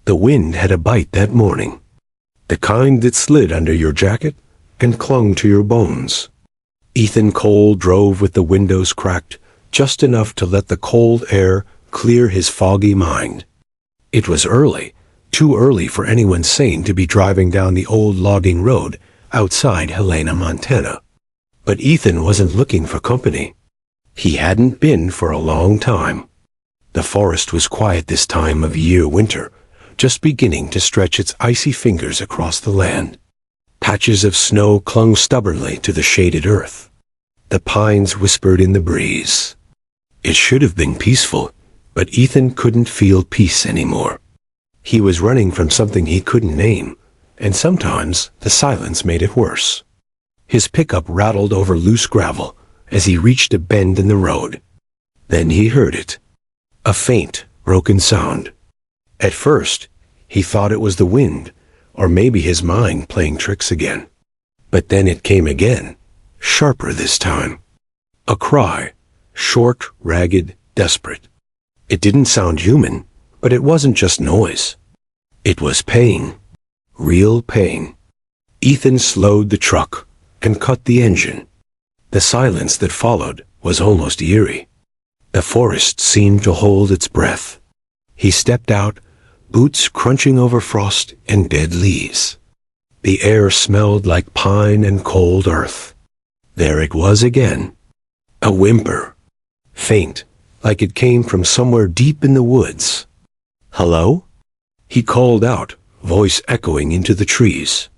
The wind had a bite that morning, the kind that slid under your jacket and clung to your bones. Ethan Cole drove with the windows cracked, just enough to let the cold air clear his foggy mind. It was early, too early for anyone sane to be driving down the old logging road outside Helena, Montana. But Ethan wasn't looking for company. He hadn't been for a long time. The forest was quiet this time of year, winter, just beginning to stretch its icy fingers across the land. Patches of snow clung stubbornly to the shaded earth. The pines whispered in the breeze. It should have been peaceful, but Ethan couldn't feel peace anymore. He was running from something he couldn't name, and sometimes the silence made it worse. His pickup rattled over loose gravel as he reached a bend in the road. Then he heard it. A faint, broken sound. At first, he thought it was the wind, or maybe his mind playing tricks again. But then it came again, sharper this time. A cry, short, ragged, desperate. It didn't sound human, but it wasn't just noise. It was pain. Real pain. Ethan slowed the truck and cut the engine. The silence that followed was almost eerie. The forest seemed to hold its breath. He stepped out, boots crunching over frost and dead leaves. The air smelled like pine and cold earth. There it was again. A whimper. Faint, like it came from somewhere deep in the woods. "Hello?" He called out, voice echoing into the trees.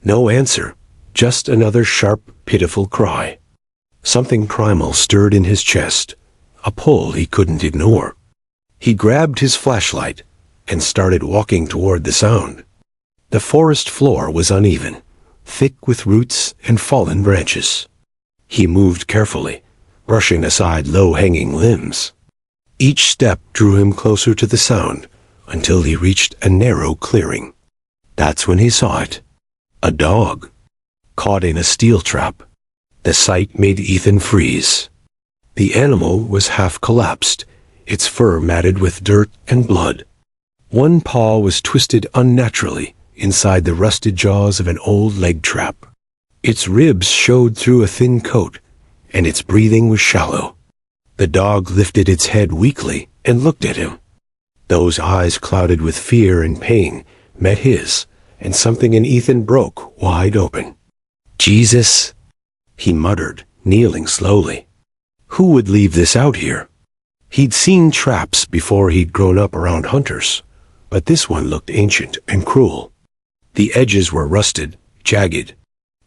No answer, just another sharp, pitiful cry. Something primal stirred in his chest, a pull he couldn't ignore. He grabbed his flashlight and started walking toward the sound. The forest floor was uneven, thick with roots and fallen branches. He moved carefully, brushing aside low-hanging limbs. Each step drew him closer to the sound until he reached a narrow clearing. That's when he saw it. A dog, caught in a steel trap. The sight made Ethan freeze. The animal was half collapsed, its fur matted with dirt and blood. One paw was twisted unnaturally inside the rusted jaws of an old leg trap. Its ribs showed through a thin coat, and its breathing was shallow. The dog lifted its head weakly and looked at him. Those eyes, clouded with fear and pain, met his, and something in Ethan broke wide open. "Jesus," he muttered, kneeling slowly. Who would leave this out here? He'd seen traps before he'd grown up around hunters, but this one looked ancient and cruel. The edges were rusted, jagged.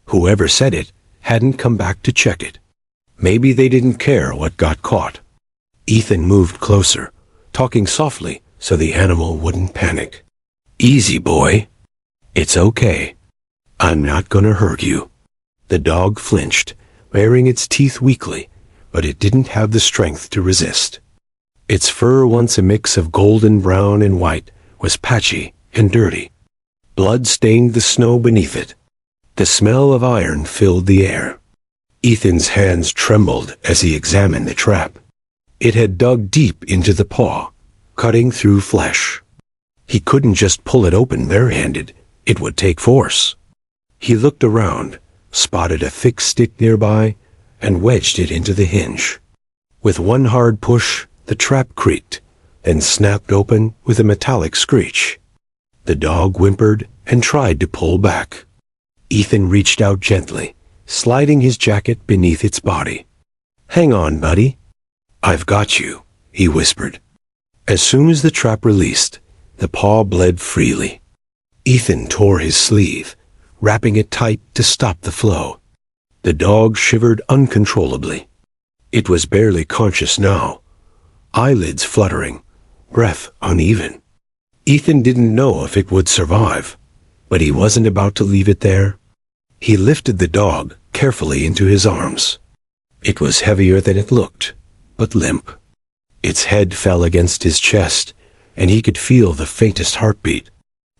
Whoever set it hadn't come back to check it. Maybe they didn't care what got caught. Ethan moved closer, talking softly so the animal wouldn't panic. "Easy, boy. It's okay. I'm not gonna hurt you." The dog flinched, baring its teeth weakly, but it didn't have the strength to resist. Its fur, once a mix of golden brown and white, was patchy and dirty. Blood stained the snow beneath it. The smell of iron filled the air. Ethan's hands trembled as he examined the trap. It had dug deep into the paw, cutting through flesh. He couldn't just pull it open barehanded. It would take force. He looked around, spotted a thick stick nearby, and wedged it into the hinge. With one hard push, the trap creaked, then snapped open with a metallic screech. The dog whimpered and tried to pull back. Ethan reached out gently, sliding his jacket beneath its body. "Hang on, buddy. I've got you," he whispered. As soon as the trap released, the paw bled freely. Ethan tore his sleeve, wrapping it tight to stop the flow. The dog shivered uncontrollably. It was barely conscious now, eyelids fluttering, breath uneven. Ethan didn't know if it would survive, but he wasn't about to leave it there. He lifted the dog carefully into his arms. It was heavier than it looked, but limp. Its head fell against his chest, and he could feel the faintest heartbeat.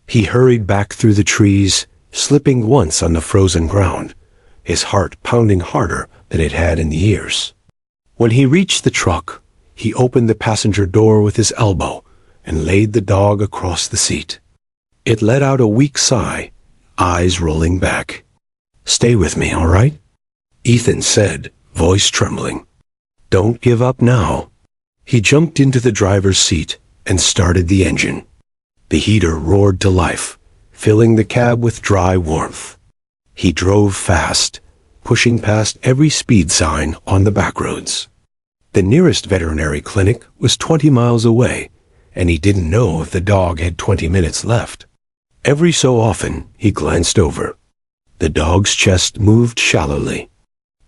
He hurried back through the trees, slipping once on the frozen ground, his heart pounding harder than it had in years. When he reached the truck, he opened the passenger door with his elbow and laid the dog across the seat. It let out a weak sigh, eyes rolling back. "Stay with me, all right?" Ethan said, voice trembling. "Don't give up now." He jumped into the driver's seat and started the engine. The heater roared to life, filling the cab with dry warmth. He drove fast, pushing past every speed sign on the back roads. The nearest veterinary clinic was 20 miles away, and he didn't know if the dog had 20 minutes left. Every so often, he glanced over. The dog's chest moved shallowly.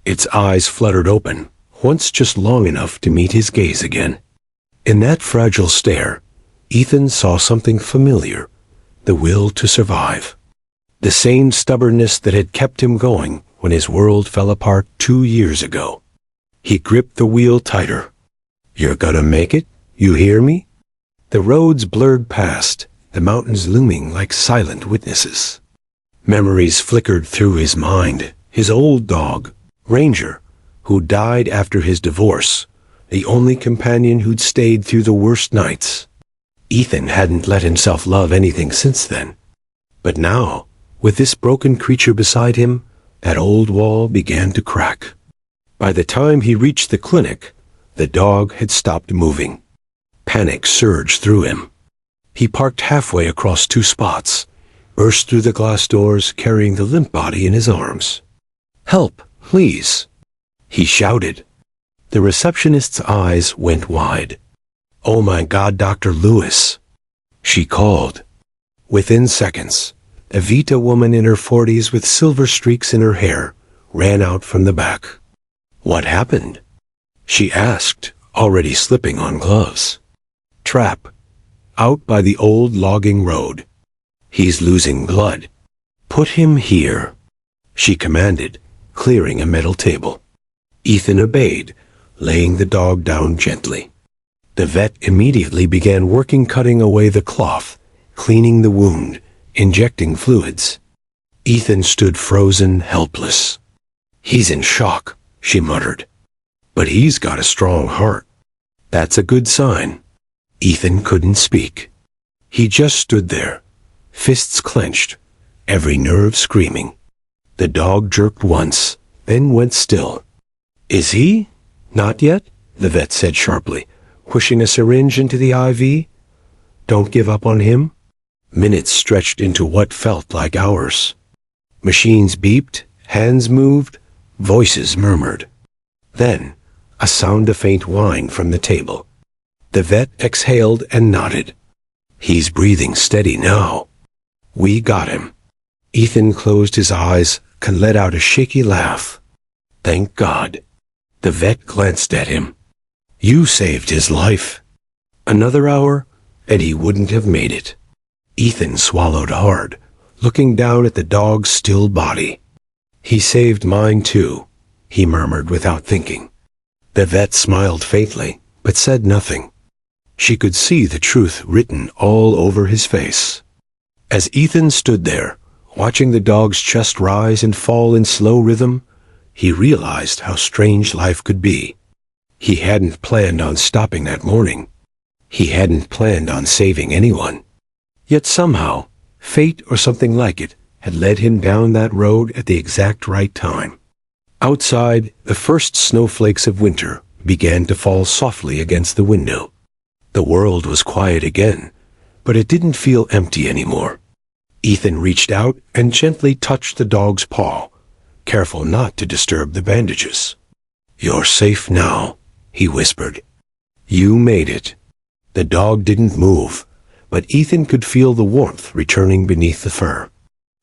Its eyes fluttered open, once just long enough to meet his gaze again. In that fragile stare, Ethan saw something familiar, the will to survive. The same stubbornness that had kept him going when his world fell apart 2 years ago. He gripped the wheel tighter. "You're gonna make it? You hear me?" The roads blurred past, the mountains looming like silent witnesses. Memories flickered through his mind. His old dog, Ranger, who died after his divorce, the only companion who'd stayed through the worst nights. Ethan hadn't let himself love anything since then. But now, with this broken creature beside him, that old wall began to crack. By the time he reached the clinic, the dog had stopped moving. Panic surged through him. He parked halfway across 2 spots, burst through the glass doors carrying the limp body in his arms. "Help, please," he shouted. The receptionist's eyes went wide. "Oh my God, Dr. Lewis," she called. Within seconds, a Vita woman in her 40s with silver streaks in her hair ran out from the back. "What happened?" she asked, already slipping on gloves. "Trap. Out by the old logging road. He's losing blood. Put him here," she commanded, clearing a metal table. Ethan obeyed, laying the dog down gently. The vet immediately began cutting away the cloth, cleaning the wound, injecting fluids. Ethan stood frozen, helpless. "He's in shock," she muttered. "But he's got a strong heart. That's a good sign." Ethan couldn't speak. He just stood there, fists clenched, every nerve screaming. The dog jerked once, then went still. "Is he? Not yet?" the vet said sharply, pushing a syringe into the IV. "Don't give up on him." Minutes stretched into what felt like hours. Machines beeped, hands moved, voices murmured. Then, a sound of faint whine from the table. The vet exhaled and nodded. "He's breathing steady now. We got him." Ethan closed his eyes and let out a shaky laugh. "Thank God." The vet glanced at him. "You saved his life." Another hour, and he wouldn't have made it. Ethan swallowed hard, looking down at the dog's still body. "He saved mine too," he murmured without thinking. The vet smiled faintly, but said nothing. She could see the truth written all over his face. As Ethan stood there, watching the dog's chest rise and fall in slow rhythm, he realized how strange life could be. He hadn't planned on stopping that morning. He hadn't planned on saving anyone. Yet somehow, fate or something like it had led him down that road at the exact right time. Outside, the first snowflakes of winter began to fall softly against the window. The world was quiet again, but it didn't feel empty anymore. Ethan reached out and gently touched the dog's paw, careful not to disturb the bandages. "You're safe now," he whispered. "You made it." The dog didn't move, but Ethan could feel the warmth returning beneath the fur.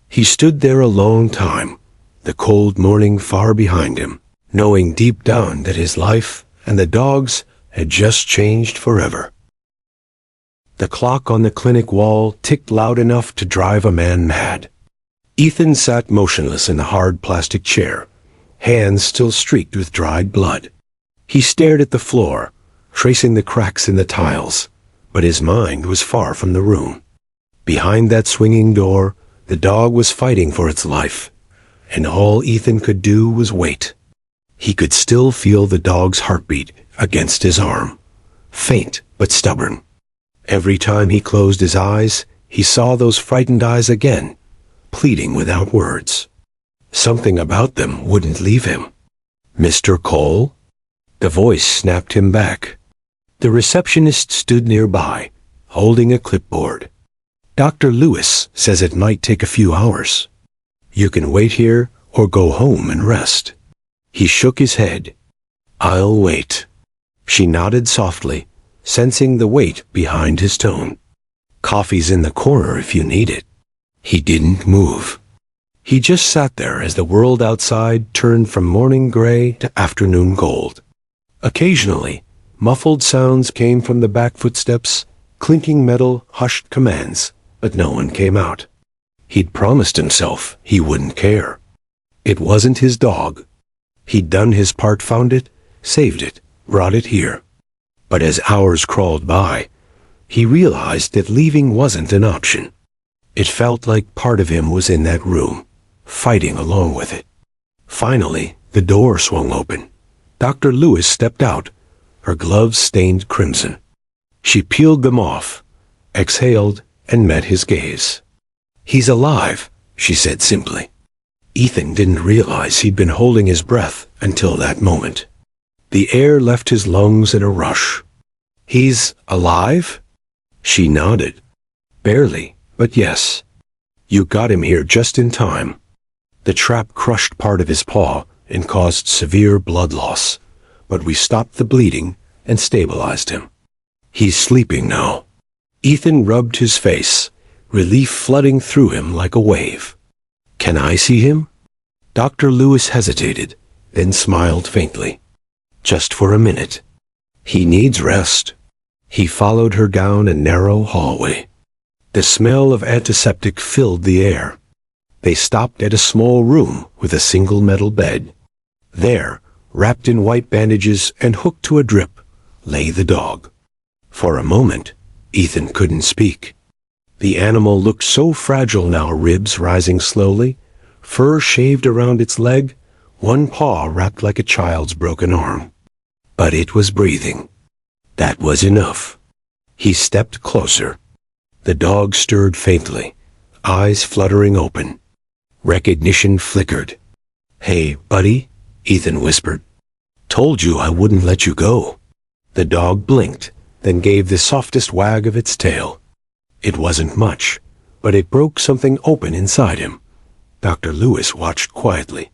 He stood there a long time, the cold morning far behind him, knowing deep down that his life and the dog's had just changed forever. The clock on the clinic wall ticked loud enough to drive a man mad. Ethan sat motionless in the hard plastic chair, hands still streaked with dried blood. He stared at the floor, tracing the cracks in the tiles, but his mind was far from the room. Behind that swinging door, the dog was fighting for its life, and all Ethan could do was wait. He could still feel the dog's heartbeat against his arm, faint but stubborn. Every time he closed his eyes, he saw those frightened eyes again, pleading without words. Something about them wouldn't leave him. "Mr. Cole?" The voice snapped him back. The receptionist stood nearby, holding a clipboard. "Dr. Lewis says it might take a few hours. You can wait here or go home and rest." He shook his head. "I'll wait." She nodded softly, sensing the weight behind his tone. "Coffee's in the corner if you need it." He didn't move. He just sat there as the world outside turned from morning gray to afternoon gold. Occasionally, muffled sounds came from the back footsteps, clinking metal, hushed commands, but no one came out. He'd promised himself he wouldn't care. It wasn't his dog. He'd done his part, found it, saved it, brought it here. But as hours crawled by, he realized that leaving wasn't an option. It felt like part of him was in that room, fighting along with it. Finally, the door swung open. Dr. Lewis stepped out, her gloves stained crimson. She peeled them off, exhaled, and met his gaze. "He's alive," she said simply. Ethan didn't realize he'd been holding his breath until that moment. The air left his lungs in a rush. "He's alive?" She nodded. "Barely, but yes. You got him here just in time." The trap crushed part of his paw and caused severe blood loss, but we stopped the bleeding and stabilized him. "He's sleeping now." Ethan rubbed his face, relief flooding through him like a wave. "Can I see him?" Dr. Lewis hesitated, then smiled faintly. "Just for a minute. He needs rest." He followed her down a narrow hallway. The smell of antiseptic filled the air. They stopped at a small room with a single metal bed. There, wrapped in white bandages and hooked to a drip, lay the dog. For a moment, Ethan couldn't speak. The animal looked so fragile now, ribs rising slowly, fur shaved around its leg, one paw wrapped like a child's broken arm. But it was breathing. That was enough. He stepped closer. The dog stirred faintly, eyes fluttering open. Recognition flickered. "Hey, buddy," Ethan whispered. "Told you I wouldn't let you go." The dog blinked, then gave the softest wag of its tail. It wasn't much, but it broke something open inside him. Dr. Lewis watched quietly.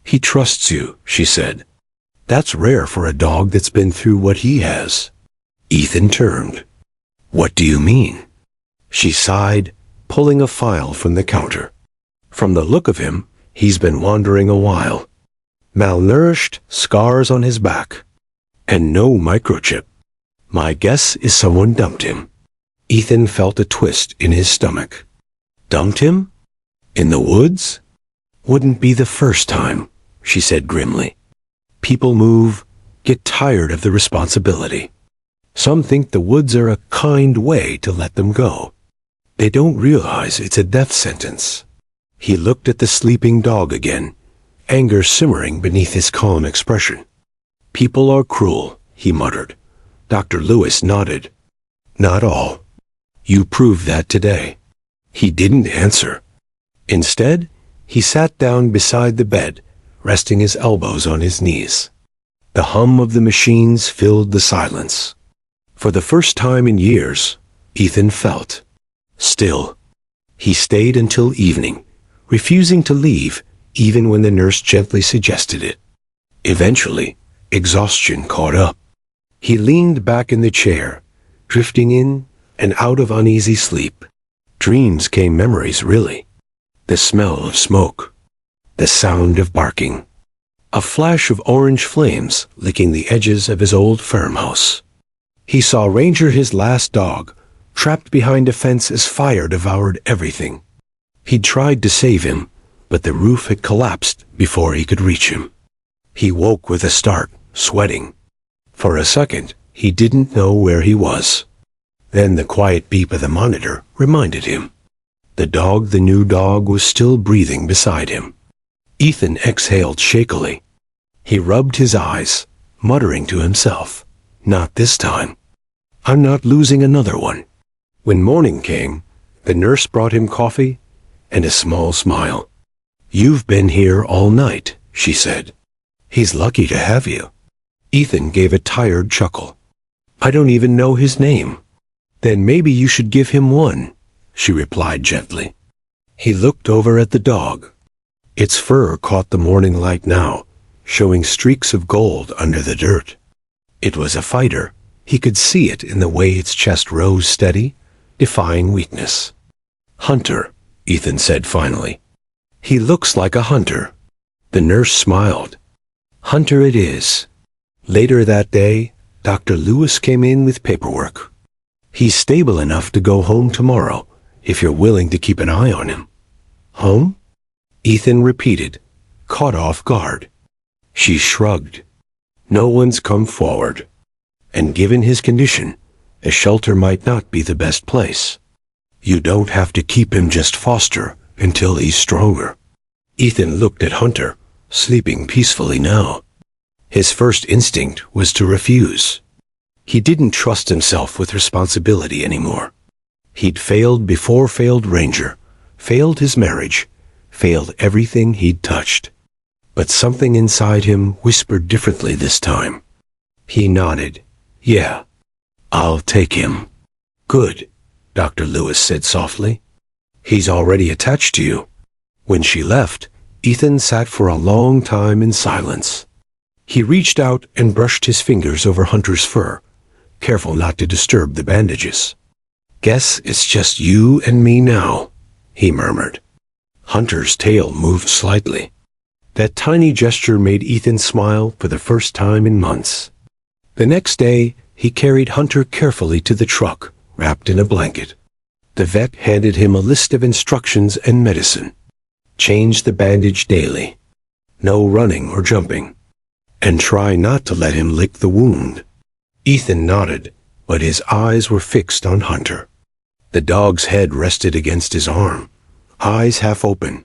"He trusts you," she said. "That's rare for a dog that's been through what he has." Ethan turned. "What do you mean?" She sighed, pulling a file from the counter. "From the look of him, he's been wandering a while. Malnourished, scars on his back, and no microchip. My guess is someone dumped him." Ethan felt a twist in his stomach. "Dumped him? In the woods?" "Wouldn't be the first time," she said grimly. "People move, get tired of the responsibility. Some think the woods are a kind way to let them go. They don't realize it's a death sentence." He looked at the sleeping dog again, anger simmering beneath his calm expression. "People are cruel," he muttered. Dr. Lewis nodded. "Not all. You proved that today." He didn't answer. Instead, he sat down beside the bed, resting his elbows on his knees. The hum of the machines filled the silence. For the first time in years, Ethan felt still. He stayed until evening, refusing to leave even when the nurse gently suggested it. Eventually, exhaustion caught up. He leaned back in the chair, drifting in and out of uneasy sleep. Dreams came, memories really. The smell of smoke, the sound of barking, a flash of orange flames licking the edges of his old farmhouse. He saw Ranger, his last dog, trapped behind a fence as fire devoured everything. He'd tried to save him, but the roof had collapsed before he could reach him. He woke with a start, sweating. For a second, he didn't know where he was. Then the quiet beep of the monitor reminded him. The new dog, was still breathing beside him. Ethan exhaled shakily. He rubbed his eyes, muttering to himself, "Not this time. I'm not losing another one." When morning came, The nurse brought him coffee and a small smile. "You've been here all night," she said. "He's lucky to have you." Ethan gave a tired chuckle. "I don't even know his name." "Then maybe you should give him one," she replied gently. He looked over at the dog. Its fur caught the morning light now, showing streaks of gold under the dirt. It was a fighter. He could see it in the way its chest rose steady, defying weakness. "Hunter," Ethan said finally. "He looks like a hunter." The nurse smiled. "Hunter it is." Later that day, Dr. Lewis came in with paperwork. "He's stable enough to go home tomorrow, if you're willing to keep an eye on him." "Home?" Ethan repeated, caught off guard. She shrugged. "No one's come forward. And given his condition, a shelter might not be the best place. You don't have to keep him, just foster until he's stronger." Ethan looked at Hunter, sleeping peacefully now. His first instinct was to refuse. He didn't trust himself with responsibility anymore. He'd failed before failed Ranger, failed his marriage, failed everything he'd touched. But something inside him whispered differently this time. He nodded. "Yeah, I'll take him." "Good," Dr. Lewis said softly. "He's already attached to you." When she left, Ethan sat for a long time in silence. He reached out and brushed his fingers over Hunter's fur, careful not to disturb the bandages. "Guess it's just you and me now," he murmured. Hunter's tail moved slightly. That tiny gesture made Ethan smile for the first time in months. The next day, he carried Hunter carefully to the truck, wrapped in a blanket. The vet handed him a list of instructions and medicine. Change the bandage daily. No running or jumping. And try not to let him lick the wound. Ethan nodded, but his eyes were fixed on Hunter. The dog's head rested against his arm, eyes half open.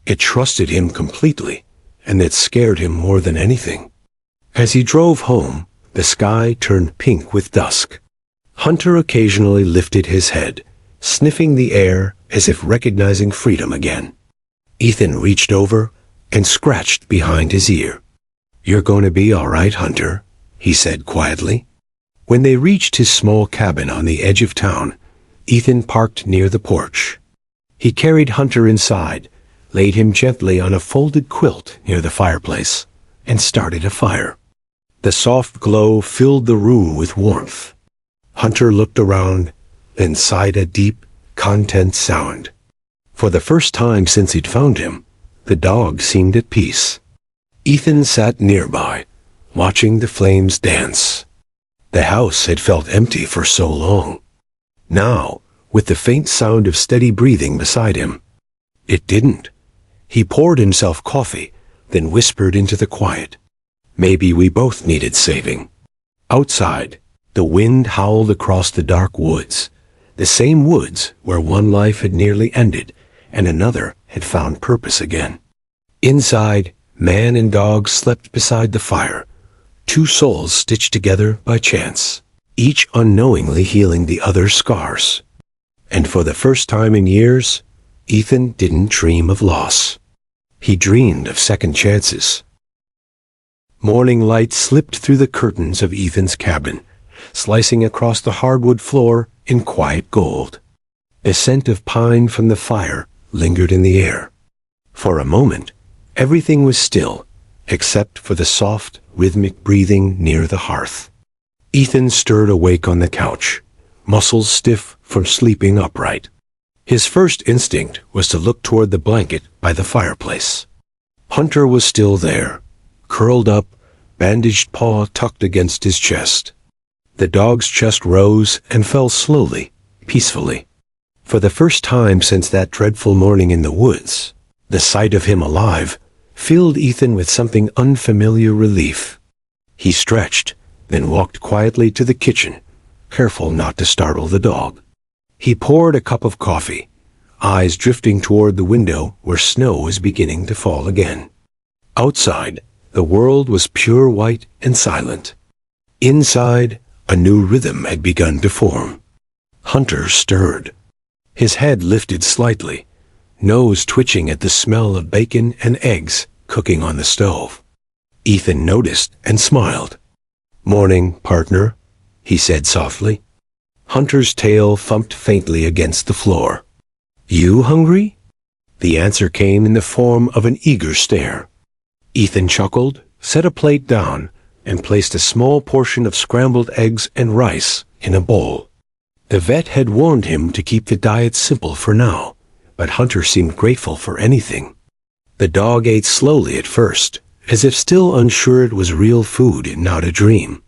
It trusted him completely, and it scared him more than anything. As he drove home, the sky turned pink with dusk. Hunter occasionally lifted his head, sniffing the air as if recognizing freedom again. Ethan reached over and scratched behind his ear. "You're going to be all right, Hunter," he said quietly. When they reached his small cabin on the edge of town, Ethan parked near the porch. He carried Hunter inside, laid him gently on a folded quilt near the fireplace, and started a fire. The soft glow filled the room with warmth. Hunter looked around, then sighed a deep, content sound. For the first time since he'd found him, the dog seemed at peace. Ethan sat nearby, watching the flames dance. The house had felt empty for so long. Now, with the faint sound of steady breathing beside him, it didn't. He poured himself coffee, then whispered into the quiet. Maybe we both needed saving. Outside, the wind howled across the dark woods, the same woods where one life had nearly ended and another had found purpose again. Inside, man and dog slept beside the fire, two souls stitched together by chance, each unknowingly healing the other's scars. And for the first time in years, Ethan didn't dream of loss. He dreamed of second chances. Morning light slipped through the curtains of Ethan's cabin, slicing across the hardwood floor in quiet gold. The scent of pine from the fire lingered in the air. For a moment, everything was still, except for the soft, rhythmic breathing near the hearth. Ethan stirred awake on the couch, muscles stiff from sleeping upright. His first instinct was to look toward the blanket by the fireplace. Hunter was still there, curled up, bandaged paw tucked against his chest. The dog's chest rose and fell slowly, peacefully. For the first time since that dreadful morning in the woods, the sight of him alive filled Ethan with something unfamiliar relief. He stretched, then walked quietly to the kitchen, careful not to startle the dog. He poured a cup of coffee, eyes drifting toward the window where snow was beginning to fall again. Outside, the world was pure white and silent. Inside, a new rhythm had begun to form. Hunter stirred. His head lifted slightly, nose twitching at the smell of bacon and eggs cooking on the stove. Ethan noticed and smiled. "Morning, partner," he said softly. Hunter's tail thumped faintly against the floor. "You hungry?" The answer came in the form of an eager stare. Ethan chuckled, set a plate down, and placed a small portion of scrambled eggs and rice in a bowl. The vet had warned him to keep the diet simple for now, but Hunter seemed grateful for anything. The dog ate slowly at first, as if still unsure it was real food and not a dream.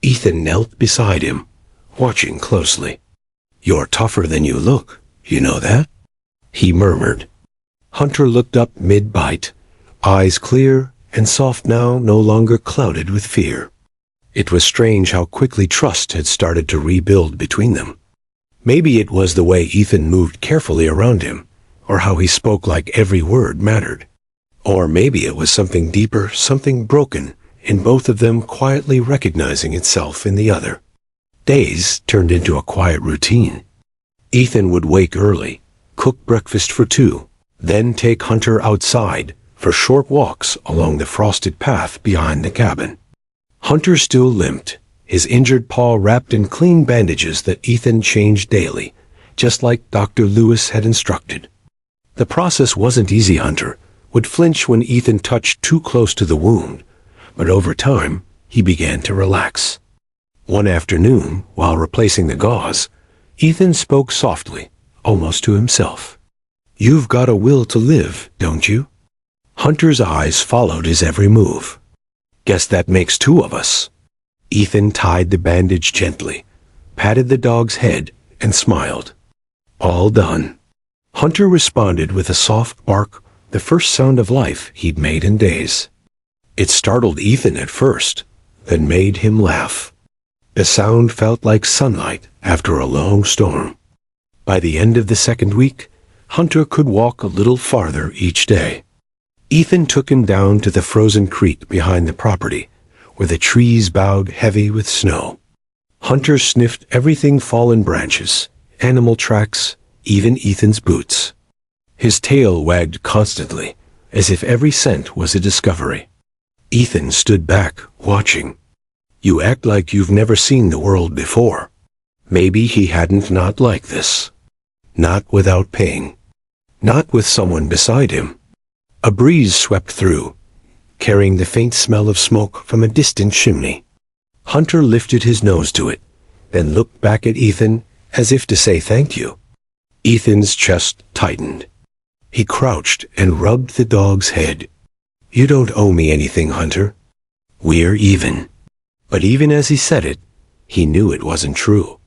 Ethan knelt beside him, watching closely. "You're tougher than you look, you know that?" he murmured. Hunter looked up mid-bite, eyes clear and soft now, no longer clouded with fear. It was strange how quickly trust had started to rebuild between them. Maybe it was the way Ethan moved carefully around him, or how he spoke like every word mattered. Or maybe it was something deeper, something broken, in both of them quietly recognizing itself in the other. Days turned into a quiet routine. Ethan would wake early, cook breakfast for two, then take Hunter outside for short walks along the frosted path behind the cabin. Hunter still limped, his injured paw wrapped in clean bandages that Ethan changed daily, just like Dr. Lewis had instructed. The process wasn't easy. Hunter would flinch when Ethan touched too close to the wound, but over time he began to relax. One afternoon, while replacing the gauze, Ethan spoke softly, almost to himself. "You've got a will to live, don't you?" Hunter's eyes followed his every move. "Guess that makes two of us." Ethan tied the bandage gently, patted the dog's head, and smiled. "All done." Hunter responded with a soft bark, the first sound of life he'd made in days. It startled Ethan at first, then made him laugh. The sound felt like sunlight after a long storm. By the end of the second week, Hunter could walk a little farther each day. Ethan took him down to the frozen creek behind the property, where the trees bowed heavy with snow. Hunter sniffed everything: fallen branches, animal tracks, even Ethan's boots. His tail wagged constantly, as if every scent was a discovery. Ethan stood back, watching. "You act like you've never seen the world before." Maybe he hadn't, not like this. Not without paying. Not with someone beside him. A breeze swept through, carrying the faint smell of smoke from a distant chimney. Hunter lifted his nose to it, then looked back at Ethan as if to say thank you. Ethan's chest tightened. He crouched and rubbed the dog's head. "You don't owe me anything, Hunter. We're even." But even as he said it, he knew it wasn't true.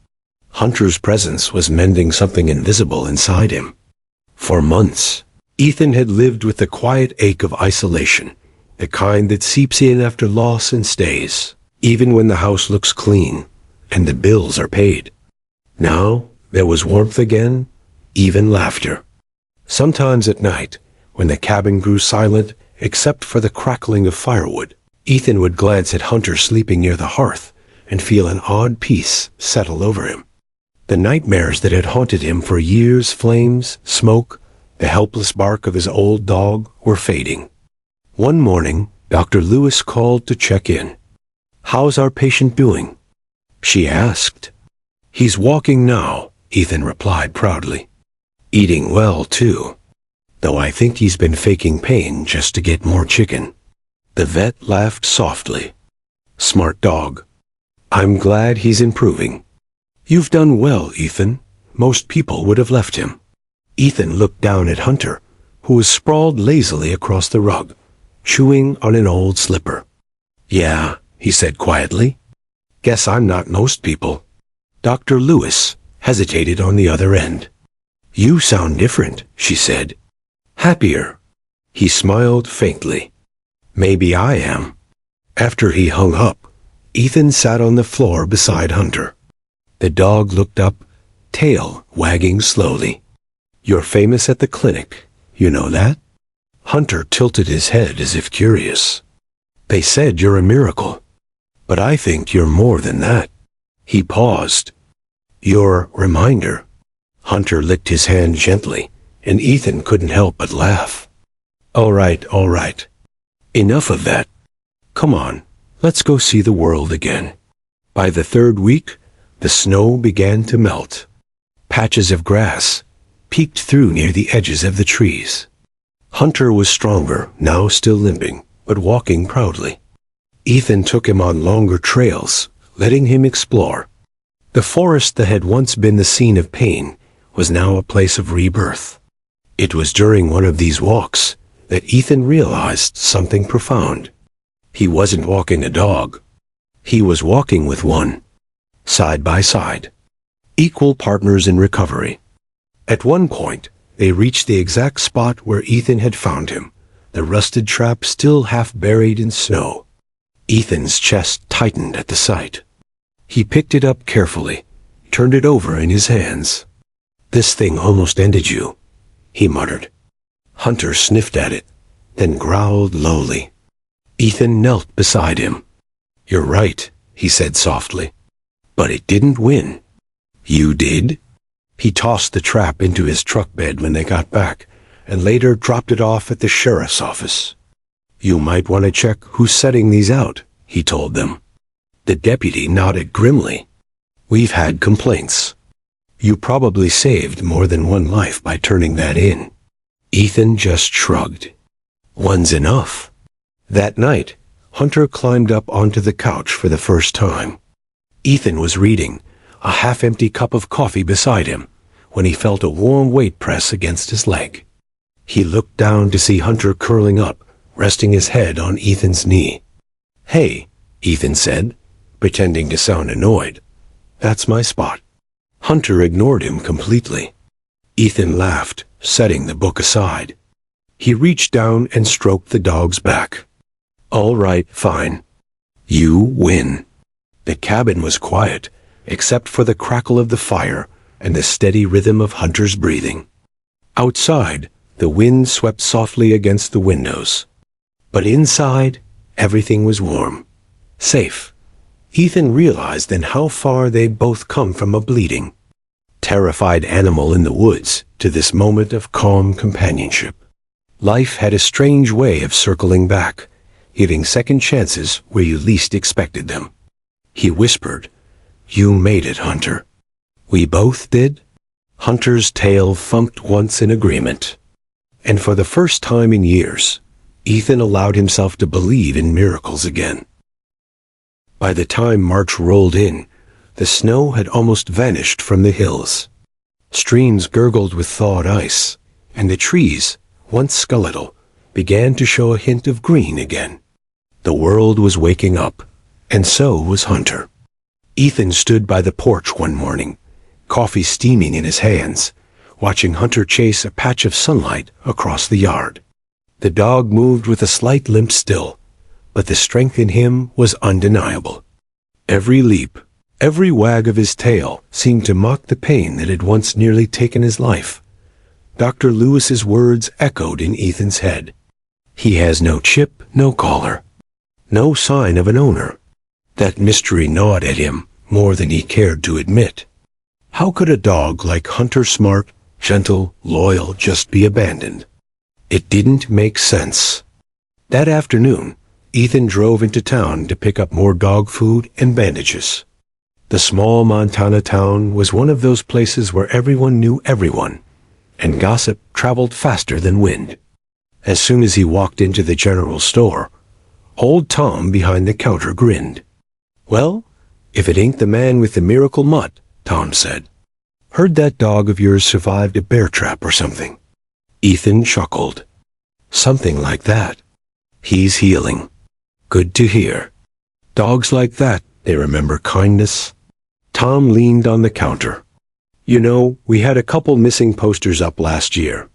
Hunter's presence was mending something invisible inside him. For months, Ethan had lived with the quiet ache of isolation, the kind that seeps in after loss and stays, even when the house looks clean and the bills are paid. Now there was warmth again, even laughter. Sometimes at night, when the cabin grew silent except for the crackling of firewood, Ethan would glance at Hunter sleeping near the hearth and feel an odd peace settle over him. The nightmares that had haunted him for years, flames, smoke, the helpless bark of his old dog, were fading. One morning, Dr. Lewis called to check in. "How's our patient doing?" she asked. "He's walking now," Ethan replied proudly. "Eating well, too. Though I think he's been faking pain just to get more chicken." The vet laughed softly. "Smart dog. I'm glad he's improving." "You've done well, Ethan. Most people would have left him." Ethan looked down at Hunter, who was sprawled lazily across the rug, chewing on an old slipper. "Yeah," he said quietly. "Guess I'm not most people." Dr. Lewis hesitated on the other end. "You sound different," she said. "Happier." He smiled faintly. "Maybe I am." After he hung up, Ethan sat on the floor beside Hunter. The dog looked up, tail wagging slowly. "You're famous at the clinic, you know that?" Hunter tilted his head as if curious. "They said you're a miracle. But I think you're more than that." He paused. "Your reminder." Hunter licked his hand gently, and Ethan couldn't help but laugh. All right. Enough of that. Come on, let's go see the world again. By the third week, the snow began to melt. Patches of grass peeked through near the edges of the trees. Hunter was stronger, now still limping, but walking proudly. Ethan took him on longer trails, letting him explore. The forest that had once been the scene of pain was now a place of rebirth. It was during one of these walks that Ethan realized something profound. He wasn't walking a dog. He was walking with one, side by side, equal partners in recovery. At one point, they reached the exact spot where Ethan had found him, the rusted trap still half buried in snow. Ethan's chest tightened at the sight. He picked it up carefully, turned it over in his hands. This thing almost ended you, he muttered. Hunter sniffed at it, then growled lowly. Ethan knelt beside him. You're right, he said softly. But it didn't win. You did? He tossed the trap into his truck bed when they got back, and later dropped it off at the sheriff's office. You might want to check who's setting these out, he told them. The deputy nodded grimly. We've had complaints. You probably saved more than one life by turning that in. Ethan just shrugged. One's enough. That night, Hunter climbed up onto the couch for the first time. Ethan was reading, a half-empty cup of coffee beside him, when he felt a warm weight press against his leg. He looked down to see Hunter curling up, resting his head on Ethan's knee. Hey, Ethan said, pretending to sound annoyed. That's my spot. Hunter ignored him completely. Ethan laughed, setting the book aside. He reached down and stroked the dog's back. All right, fine. You win. The cabin was quiet, except for the crackle of the fire and the steady rhythm of Hunter's breathing. Outside, the wind swept softly against the windows. But inside, everything was warm, safe. Ethan realized then how far they'd both come from a bleeding, terrified animal in the woods to this moment of calm companionship. Life had a strange way of circling back, giving second chances where you least expected them. He whispered, You made it, Hunter. We both did? Hunter's tail thumped once in agreement. And for the first time in years, Ethan allowed himself to believe in miracles again. By the time March rolled in, the snow had almost vanished from the hills. Streams gurgled with thawed ice, and the trees, once skeletal, began to show a hint of green again. The world was waking up, and so was Hunter. Ethan stood by the porch one morning, coffee steaming in his hands, watching Hunter chase a patch of sunlight across the yard. The dog moved with a slight limp still, but the strength in him was undeniable. Every leap, every wag of his tail seemed to mock the pain that had once nearly taken his life. Dr. Lewis's words echoed in Ethan's head. He has no chip, no collar, no sign of an owner. That mystery gnawed at him more than he cared to admit. How could a dog like Hunter, smart, gentle, loyal, just be abandoned? It didn't make sense. That afternoon, Ethan drove into town to pick up more dog food and bandages. The small Montana town was one of those places where everyone knew everyone, and gossip traveled faster than wind. As soon as he walked into the general store, old Tom behind the counter grinned. Well, if it ain't the man with the miracle mutt, Tom said. Heard that dog of yours survived a bear trap or something. Ethan chuckled. Something like that. He's healing. Good to hear. Dogs like that, they remember kindness. Tom leaned on the counter. You know, we had a couple missing posters up last year.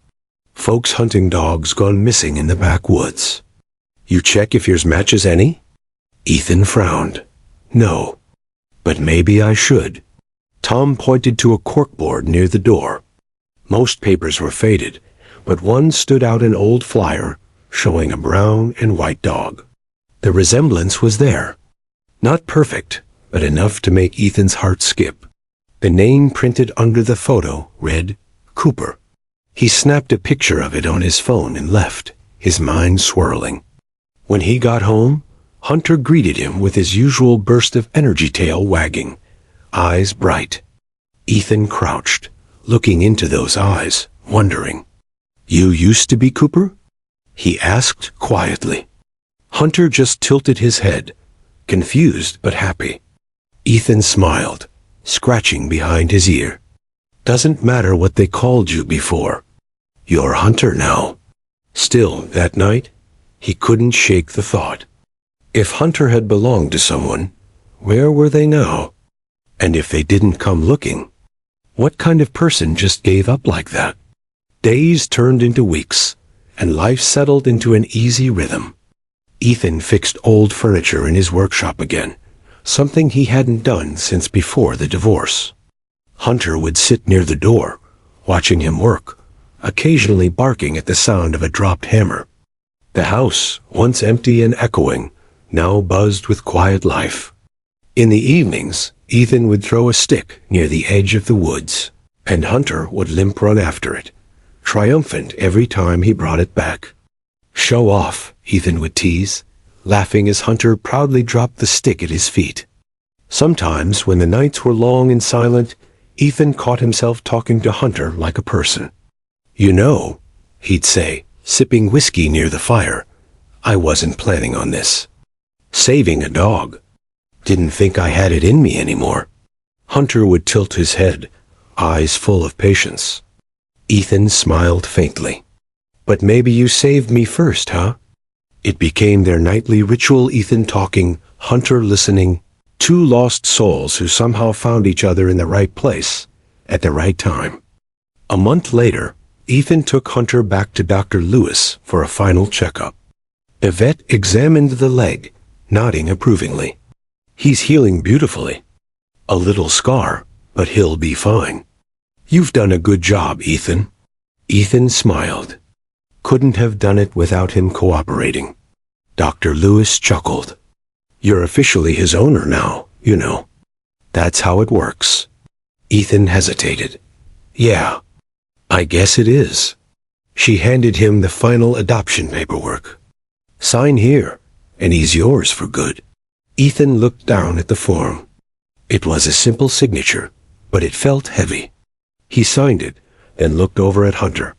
Folks hunting dogs gone missing in the backwoods. You check if yours matches any? Ethan frowned. No. But maybe I should. Tom pointed to a corkboard near the door. Most papers were faded, but one stood out, an old flyer showing a brown and white dog. The resemblance was there. Not perfect, but enough to make Ethan's heart skip. The name printed under the photo read Cooper. He snapped a picture of it on his phone and left, his mind swirling. When he got home, Hunter greeted him with his usual burst of energy, tail wagging, eyes bright. Ethan crouched, looking into those eyes, wondering. "You used to be Cooper?" he asked quietly. Hunter just tilted his head, confused but happy. Ethan smiled, scratching behind his ear. "Doesn't matter what they called you before. You're Hunter now." Still, that night, he couldn't shake the thought. If Hunter had belonged to someone, where were they now? And if they didn't come looking, what kind of person just gave up like that? Days turned into weeks, and life settled into an easy rhythm. Ethan fixed old furniture in his workshop again, something he hadn't done since before the divorce. Hunter would sit near the door, watching him work, occasionally barking at the sound of a dropped hammer. The house, once empty and echoing, now buzzed with quiet life. In the evenings, Ethan would throw a stick near the edge of the woods, and Hunter would limp run after it, triumphant every time he brought it back. "Show off," Ethan would tease, laughing as Hunter proudly dropped the stick at his feet. Sometimes, when the nights were long and silent, Ethan caught himself talking to Hunter like a person. "You know," he'd say, sipping whiskey near the fire, "I wasn't planning on this. Saving a dog. Didn't think I had it in me anymore." Hunter would tilt his head, eyes full of patience. Ethan smiled faintly. "But maybe you saved me first, huh?" It became their nightly ritual, Ethan talking, Hunter listening, two lost souls who somehow found each other in the right place, at the right time. A month later, Ethan took Hunter back to Dr. Lewis for a final checkup. The vet examined the leg, nodding approvingly. "He's healing beautifully. A little scar, but he'll be fine. You've done a good job, Ethan." Ethan smiled. Couldn't have done it without him cooperating. Dr. Lewis chuckled. "You're officially his owner now, you know. That's how it works." Ethan hesitated. "Yeah, I guess it is." She handed him the final adoption paperwork. "Sign here, and he's yours for good." Ethan looked down at the form. It was a simple signature, but it felt heavy. He signed it, then looked over at Hunter,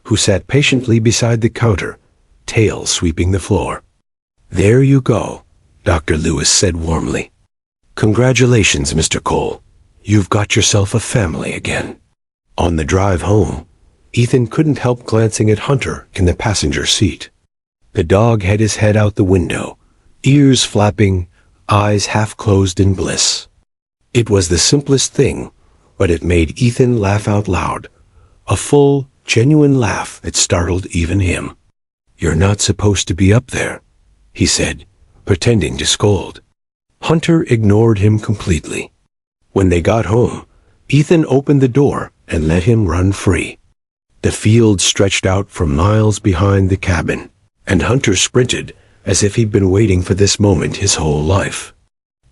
who sat patiently beside the counter, tail sweeping the floor. "There you go," Dr. Lewis said warmly. "Congratulations, Mr. Cole. You've got yourself a family again." On the drive home, Ethan couldn't help glancing at Hunter in the passenger seat. The dog had his head out the window, ears flapping, eyes half closed in bliss. It was the simplest thing, but it made Ethan laugh out loud, a full, genuine laugh that startled even him. "You're not supposed to be up there," he said, pretending to scold. Hunter ignored him completely. When they got home, Ethan opened the door and let him run free. The field stretched out for miles behind the cabin, and Hunter sprinted as if he'd been waiting for this moment his whole life.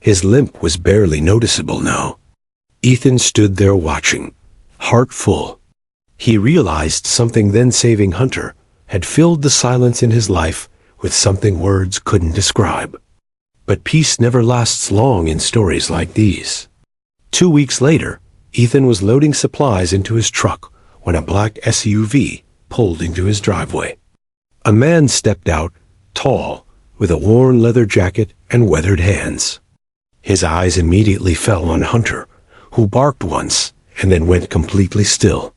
His limp was barely noticeable now. Ethan stood there watching, heart full. He realized something then: saving Hunter had filled the silence in his life with something words couldn't describe. But peace never lasts long in stories like these. 2 weeks later, Ethan was loading supplies into his truck when a black SUV pulled into his driveway. A man stepped out, tall, with a worn leather jacket and weathered hands. His eyes immediately fell on Hunter, who barked once and then went completely still.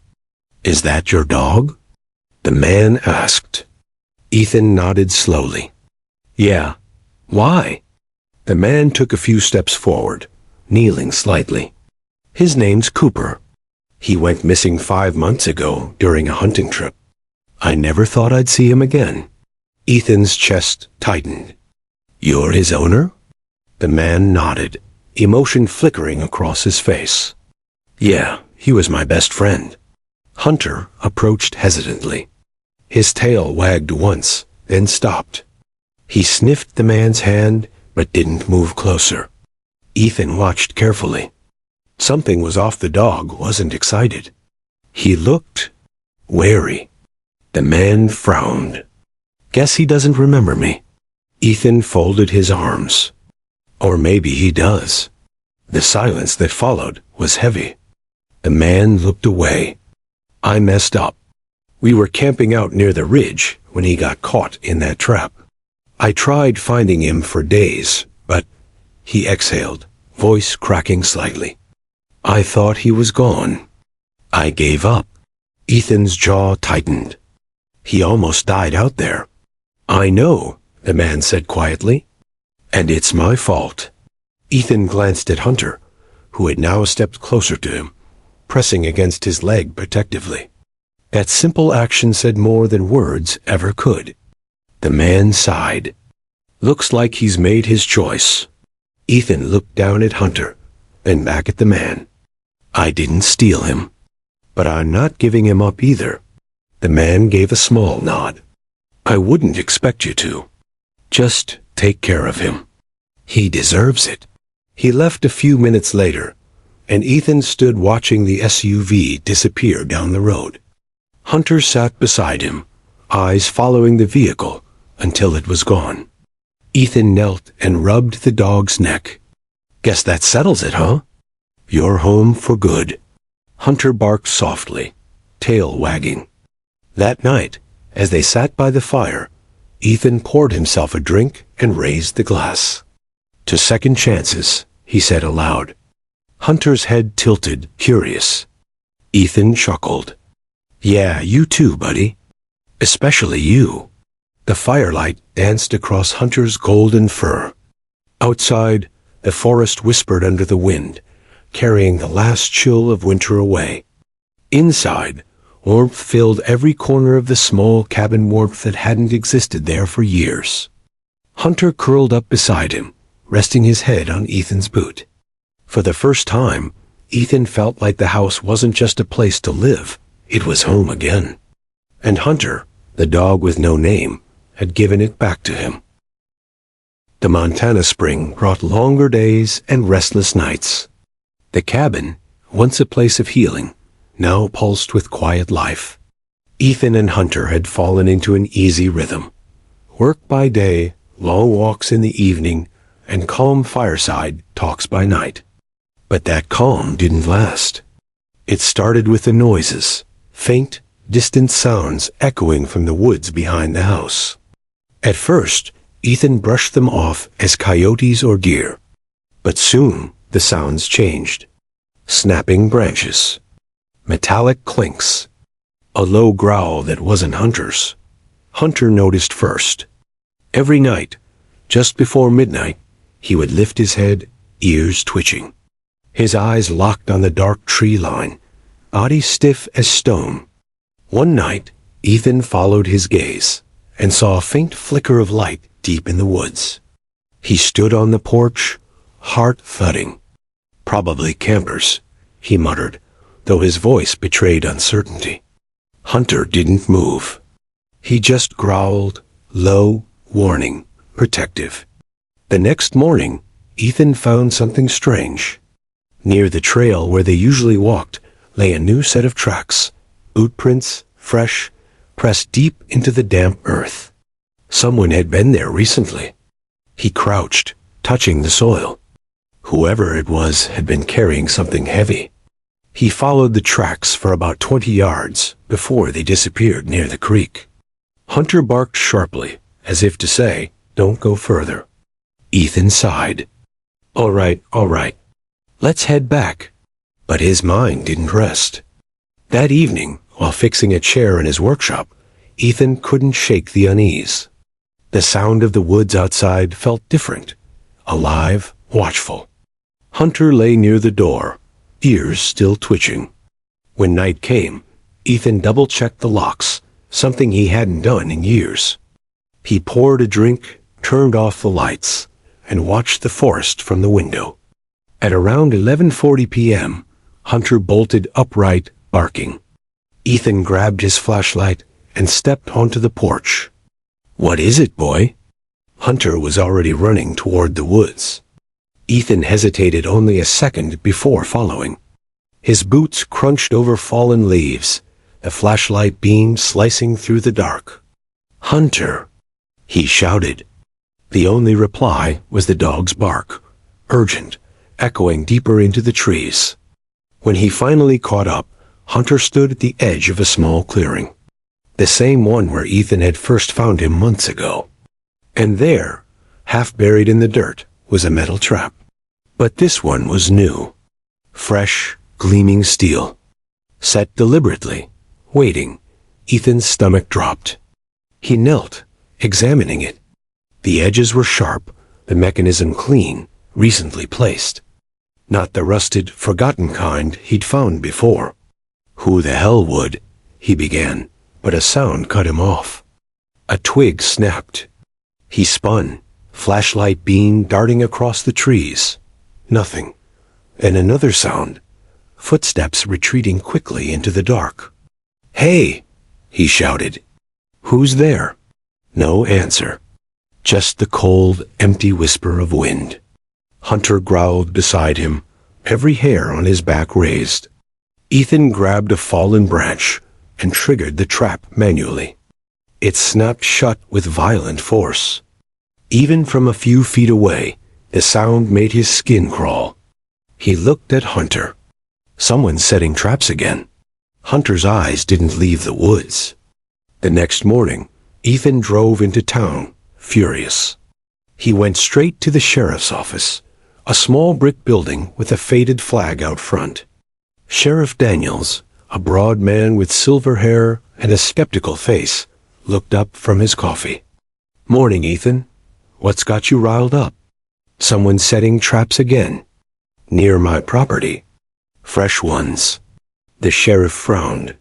"Is that your dog?" the man asked. Ethan nodded slowly. "Yeah. Why?" The man took a few steps forward, kneeling slightly. "His name's Cooper. He went missing 5 months ago during a hunting trip. I never thought I'd see him again." Ethan's chest tightened. "You're his owner?" The man nodded, emotion flickering across his face. "Yeah, he was my best friend." Hunter approached hesitantly. His tail wagged once, then stopped. He sniffed the man's hand, but didn't move closer. Ethan watched carefully. Something was off. The dog wasn't excited. He looked wary. The man frowned. Guess he doesn't remember me. Ethan folded his arms. Or maybe he does. The silence that followed was heavy. The man looked away. I messed up. We were camping out near the ridge when he got caught in that trap. I tried finding him for days, but he exhaled, voice cracking slightly. I thought he was gone. I gave up. Ethan's jaw tightened. He almost died out there. I know, the man said quietly. And it's my fault. Ethan glanced at Hunter, who had now stepped closer to him, pressing against his leg protectively. That simple action said more than words ever could. The man sighed. Looks like he's made his choice. Ethan looked down at Hunter, then back at the man. I didn't steal him. But I'm not giving him up either. The man gave a small nod. I wouldn't expect you to. Just take care of him. He deserves it. He left a few minutes later, and Ethan stood watching the SUV disappear down the road. Hunter sat beside him, eyes following the vehicle until it was gone. Ethan knelt and rubbed the dog's neck. Guess that settles it, huh? You're home for good. Hunter barked softly, tail wagging. That night, as they sat by the fire, Ethan poured himself a drink and raised the glass. To second chances, he said aloud. Hunter's head tilted, curious. Ethan chuckled. Yeah, you too, buddy. Especially you. The firelight danced across Hunter's golden fur. Outside, the forest whispered under the wind, carrying the last chill of winter away. Inside, warmth filled every corner of the small cabin, warmth that hadn't existed there for years. Hunter curled up beside him, resting his head on Ethan's boot. For the first time, Ethan felt like the house wasn't just a place to live, it was home again. And Hunter, the dog with no name, had given it back to him. The Montana spring brought longer days and restless nights. The cabin, once a place of healing, now pulsed with quiet life. Ethan and Hunter had fallen into an easy rhythm. Work by day, long walks in the evening, and calm fireside talks by night. But that calm didn't last. It started with the noises, faint, distant sounds echoing from the woods behind the house. At first, Ethan brushed them off as coyotes or deer. But soon, the sounds changed. Snapping branches. Metallic clinks. A low growl that wasn't Hunter's. Hunter noticed first. Every night, just before midnight, he would lift his head, ears twitching. His eyes locked on the dark tree line, body stiff as stone. One night, Ethan followed his gaze and saw a faint flicker of light deep in the woods. He stood on the porch, heart thudding. Probably campers, he muttered, though his voice betrayed uncertainty. Hunter didn't move. He just growled, low, warning, protective. The next morning, Ethan found something strange. Near the trail where they usually walked lay a new set of tracks, boot prints, fresh, pressed deep into the damp earth. Someone had been there recently. He crouched, touching the soil. Whoever it was had been carrying something heavy. He followed the tracks for about 20 yards before they disappeared near the creek. Hunter barked sharply, as if to say, "Don't go further." Ethan sighed. All right. Let's head back." But his mind didn't rest. That evening, while fixing a chair in his workshop, Ethan couldn't shake the unease. The sound of the woods outside felt different, alive, watchful. Hunter lay near the door, ears still twitching. When night came, Ethan double-checked the locks, something he hadn't done in years. He poured a drink, turned off the lights, and watched the forest from the window. At around 11:40 p.m., Hunter bolted upright, barking. Ethan grabbed his flashlight and stepped onto the porch. "What is it, boy?" Hunter was already running toward the woods. Ethan hesitated only a second before following. His boots crunched over fallen leaves, the flashlight beam slicing through the dark. "Hunter!" he shouted. The only reply was the dog's bark, urgent, echoing deeper into the trees. When he finally caught up, Hunter stood at the edge of a small clearing, the same one where Ethan had first found him months ago. And there, half buried in the dirt, was a metal trap. But this one was new. Fresh, gleaming steel. Set deliberately, waiting, Ethan's stomach dropped. He knelt, examining it. The edges were sharp, the mechanism clean, recently placed. Not the rusted, forgotten kind he'd found before. "Who the hell would?" he began, but a sound cut him off. A twig snapped. He spun, flashlight beam darting across the trees. Nothing. And another sound. Footsteps retreating quickly into the dark. "Hey!" he shouted. "Who's there?" No answer. Just the cold, empty whisper of wind. Hunter growled beside him, every hair on his back raised. Ethan grabbed a fallen branch and triggered the trap manually. It snapped shut with violent force. Even from a few feet away, the sound made his skin crawl. He looked at Hunter. Someone setting traps again. Hunter's eyes didn't leave the woods. The next morning, Ethan drove into town, furious. He went straight to the sheriff's office, a small brick building with a faded flag out front. Sheriff Daniels, a broad man with silver hair and a skeptical face, looked up from his coffee. "Morning, Ethan. What's got you riled up?" "Someone setting traps again. Near my property." "Fresh ones." The sheriff frowned.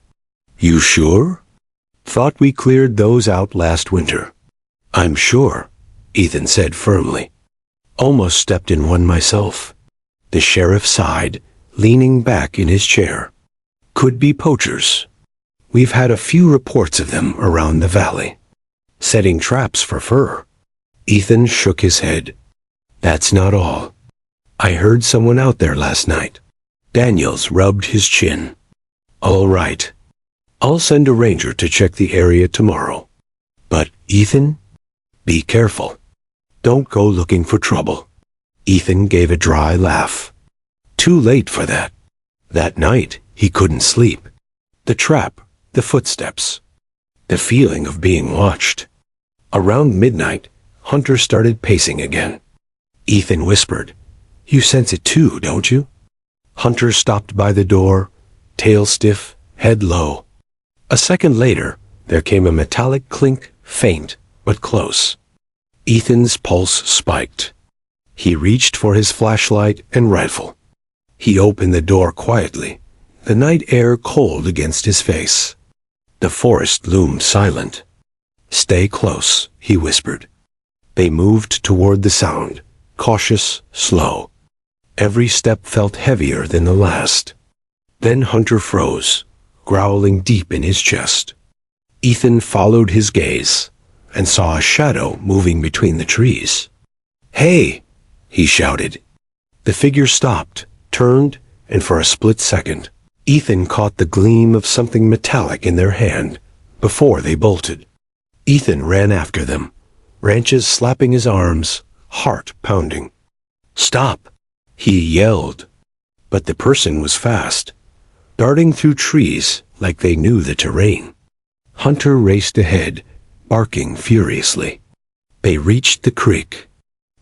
"You sure?" "Thought we cleared those out last winter." "I'm sure," Ethan said firmly. "Almost stepped in one myself." The sheriff sighed, leaning back in his chair. "Could be poachers. We've had a few reports of them around the valley. Setting traps for fur." Ethan shook his head. "That's not all. I heard someone out there last night." Daniels rubbed his chin. "All right. I'll send a ranger to check the area tomorrow. But, Ethan, be careful. Don't go looking for trouble." Ethan gave a dry laugh. Too late for that. That night, he couldn't sleep. The trap, the footsteps, the feeling of being watched. Around midnight, Hunter started pacing again. Ethan whispered, "You sense it too, don't you?" Hunter stopped by the door, tail stiff, head low. A second later, there came a metallic clink, faint but close. Ethan's pulse spiked. He reached for his flashlight and rifle. He opened the door quietly, the night air cold against his face. The forest loomed silent. "Stay close," he whispered. They moved toward the sound, cautious, slow. Every step felt heavier than the last. Then Hunter froze, growling deep in his chest. Ethan followed his gaze and saw a shadow moving between the trees. "Hey!" he shouted. The figure stopped, turned, and for a split second, Ethan caught the gleam of something metallic in their hand before they bolted. Ethan ran after them, branches slapping his arms, heart pounding. "Stop!" he yelled. But the person was fast, darting through trees like they knew the terrain. Hunter raced ahead, barking furiously. They reached the creek.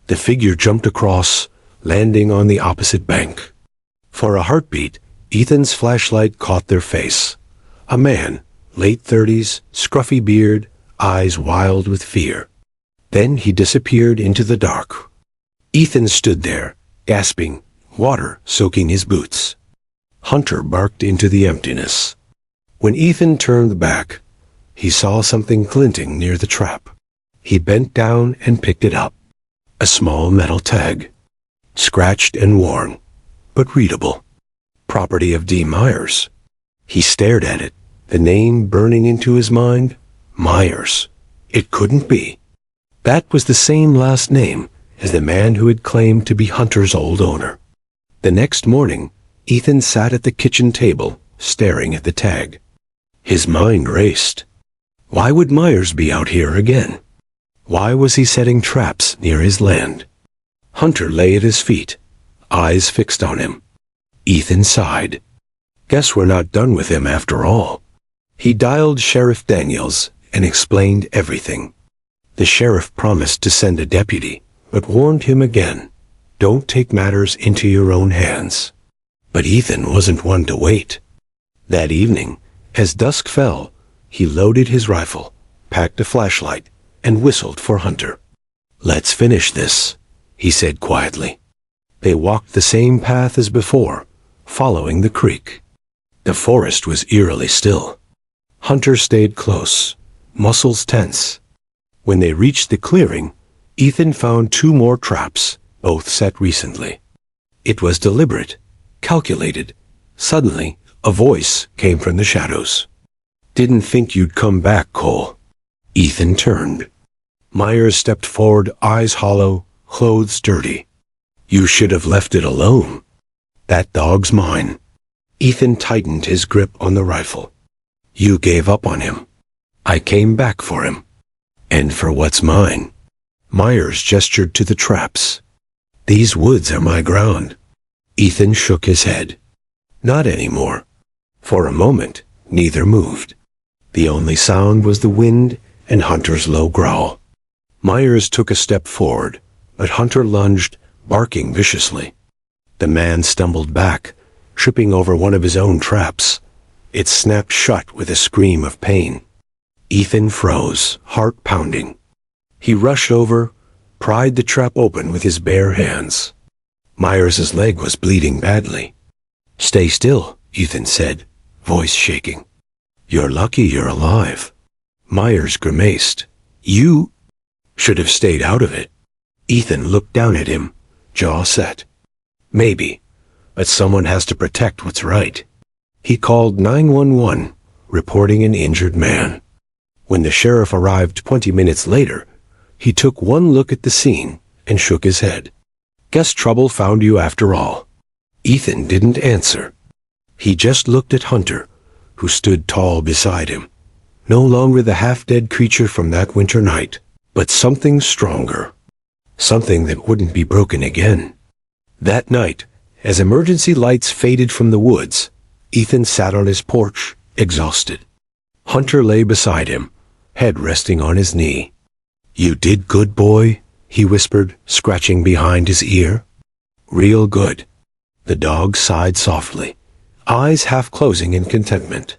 The figure jumped across, landing on the opposite bank. For a heartbeat, Ethan's flashlight caught their face. A man, late 30s, scruffy beard, eyes wild with fear. Then he disappeared into the dark. Ethan stood there, gasping, water soaking his boots. Hunter barked into the emptiness. When Ethan turned back, he saw something glinting near the trap. He bent down and picked it up. A small metal tag. Scratched and worn, but readable. Property of D. Myers. He stared at it, the name burning into his mind. Myers. It couldn't be. That was the same last name as the man who had claimed to be Hunter's old owner. The next morning, Ethan sat at the kitchen table, staring at the tag. His mind raced. Why would Myers be out here again? Why was he setting traps near his land? Hunter lay at his feet, eyes fixed on him. Ethan sighed. Guess we're not done with him after all. He dialed Sheriff Daniels and explained everything. The sheriff promised to send a deputy, but warned him again, don't take matters into your own hands. But Ethan wasn't one to wait. That evening, as dusk fell, he loaded his rifle, packed a flashlight, and whistled for Hunter. Let's finish this, he said quietly. They walked the same path as before, following the creek. The forest was eerily still. Hunter stayed close, muscles tense. When they reached the clearing, Ethan found 2 more traps, both set recently. It was deliberate, calculated. Suddenly, a voice came from the shadows. Didn't think you'd come back, Cole. Ethan turned. Myers stepped forward, eyes hollow, clothes dirty. You should have left it alone. That dog's mine. Ethan tightened his grip on the rifle. You gave up on him. I came back for him. And for what's mine. Myers gestured to the traps. These woods are my ground. Ethan shook his head. Not anymore. For a moment, neither moved. The only sound was the wind and Hunter's low growl. Myers took a step forward, but Hunter lunged, barking viciously. The man stumbled back, tripping over one of his own traps. It snapped shut with a scream of pain. Ethan froze, heart pounding. He rushed over, pried the trap open with his bare hands. Myers's leg was bleeding badly. Stay still, Ethan said, voice shaking. You're lucky you're alive. Myers grimaced. You should have stayed out of it. Ethan looked down at him, jaw set. Maybe, but someone has to protect what's right. He called 911, reporting an injured man. When the sheriff arrived 20 minutes later, he took one look at the scene and shook his head. Guess trouble found you after all. Ethan didn't answer. He just looked at Hunter, who stood tall beside him. No longer the half-dead creature from that winter night, but something stronger. Something that wouldn't be broken again. That night, as emergency lights faded from the woods, Ethan sat on his porch, exhausted. Hunter lay beside him, head resting on his knee. You did good, boy, he whispered, scratching behind his ear. Real good. The dog sighed softly, eyes half closing in contentment.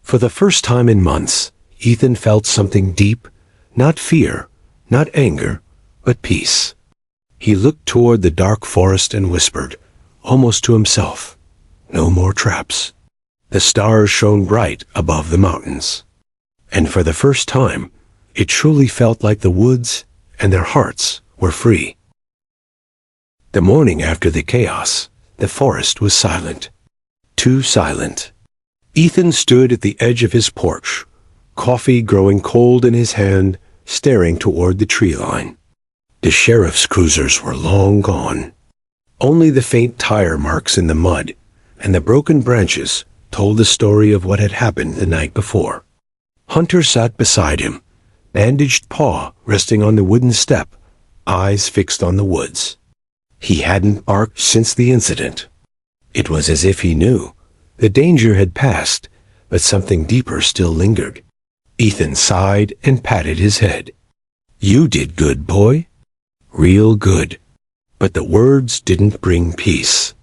For the first time in months, Ethan felt something deep, not fear, not anger, but peace. He looked toward the dark forest and whispered, almost to himself, no more traps. The stars shone bright above the mountains. And for the first time, it truly felt like the woods and their hearts were free. The morning after the chaos, the forest was silent. Too silent. Ethan stood at the edge of his porch, coffee growing cold in his hand, staring toward the tree line. The sheriff's cruisers were long gone. Only the faint tire marks in the mud and the broken branches told the story of what had happened the night before. Hunter sat beside him, bandaged paw resting on the wooden step, eyes fixed on the woods. He hadn't barked since the incident. It was as if he knew. The danger had passed, but something deeper still lingered. Ethan sighed and patted his head. You did good, boy. Real good. But the words didn't bring peace.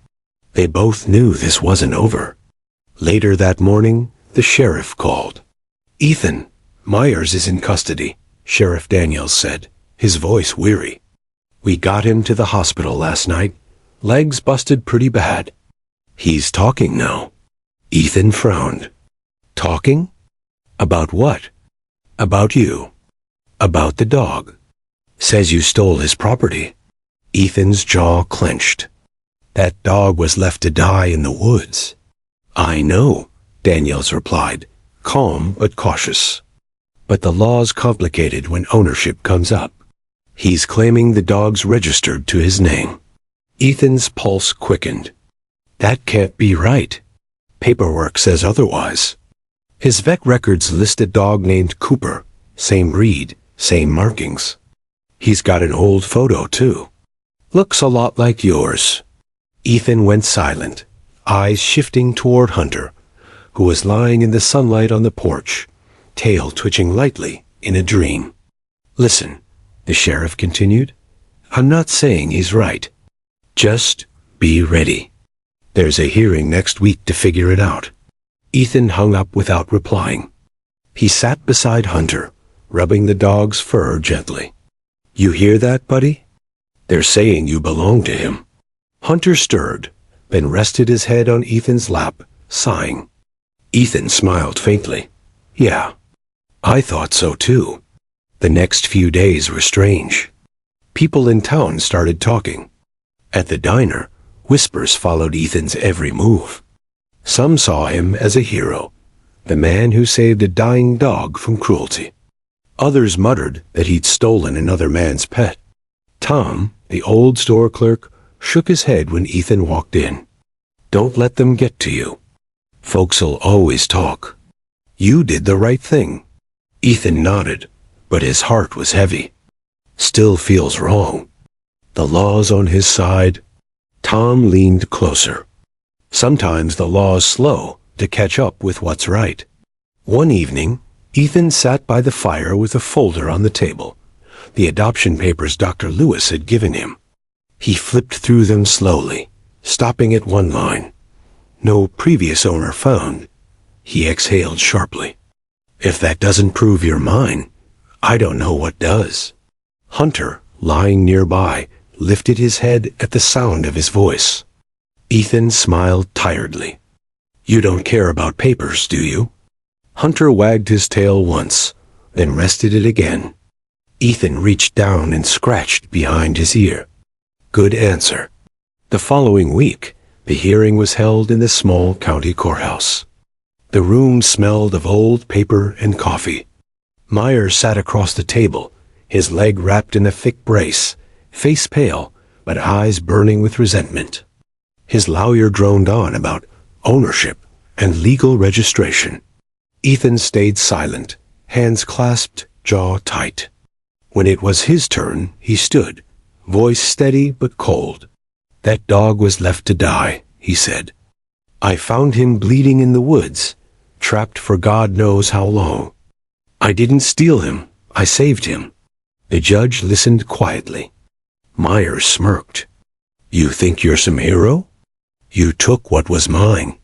They both knew this wasn't over. Later that morning, the sheriff called. Ethan, Myers is in custody, Sheriff Daniels said, his voice weary. We got him to the hospital last night. Legs busted pretty bad. He's talking now. Ethan frowned. Talking? About what? About you. About the dog. Says you stole his property. Ethan's jaw clenched. That dog was left to die in the woods. I know, Daniels replied, calm but cautious. But the law's complicated when ownership comes up. He's claiming the dog's registered to his name. Ethan's pulse quickened. That can't be right. Paperwork says otherwise. His vet records list a dog named Cooper. Same breed, same markings. He's got an old photo, too. Looks a lot like yours. Ethan went silent, eyes shifting toward Hunter, who was lying in the sunlight on the porch, tail twitching lightly in a dream. Listen, the sheriff continued. I'm not saying he's right. Just be ready. There's a hearing next week to figure it out. Ethan hung up without replying. He sat beside Hunter, rubbing the dog's fur gently. You hear that, buddy? They're saying you belong to him. Hunter stirred, then rested his head on Ethan's lap, sighing. Ethan smiled faintly. Yeah, I thought so too. The next few days were strange. People in town started talking. At the diner, whispers followed Ethan's every move. Some saw him as a hero, the man who saved a dying dog from cruelty. Others muttered that he'd stolen another man's pet. Tom, the old store clerk, shook his head when Ethan walked in. Don't let them get to you. Folks'll always talk. You did the right thing. Ethan nodded, but his heart was heavy. Still feels wrong. The law's on his side. Tom leaned closer. Sometimes the law's slow to catch up with what's right. One evening, Ethan sat by the fire with a folder on the table, the adoption papers Dr. Lewis had given him. He flipped through them slowly, stopping at one line. No previous owner found. He exhaled sharply. If that doesn't prove you're mine, I don't know what does. Hunter, lying nearby, lifted his head at the sound of his voice. Ethan smiled tiredly. You don't care about papers, do you? Hunter wagged his tail once, then rested it again. Ethan reached down and scratched behind his ear. Good answer. The following week, the hearing was held in the small county courthouse. The room smelled of old paper and coffee. Myers sat across the table, his leg wrapped in a thick brace, face pale, but eyes burning with resentment. His lawyer droned on about ownership and legal registration. Ethan stayed silent, hands clasped, jaw tight. When it was his turn, he stood, voice steady but cold. That dog was left to die, he said. I found him bleeding in the woods, trapped for God knows how long. I didn't steal him, I saved him. The judge listened quietly. Myers smirked. You think you're some hero? You took what was mine.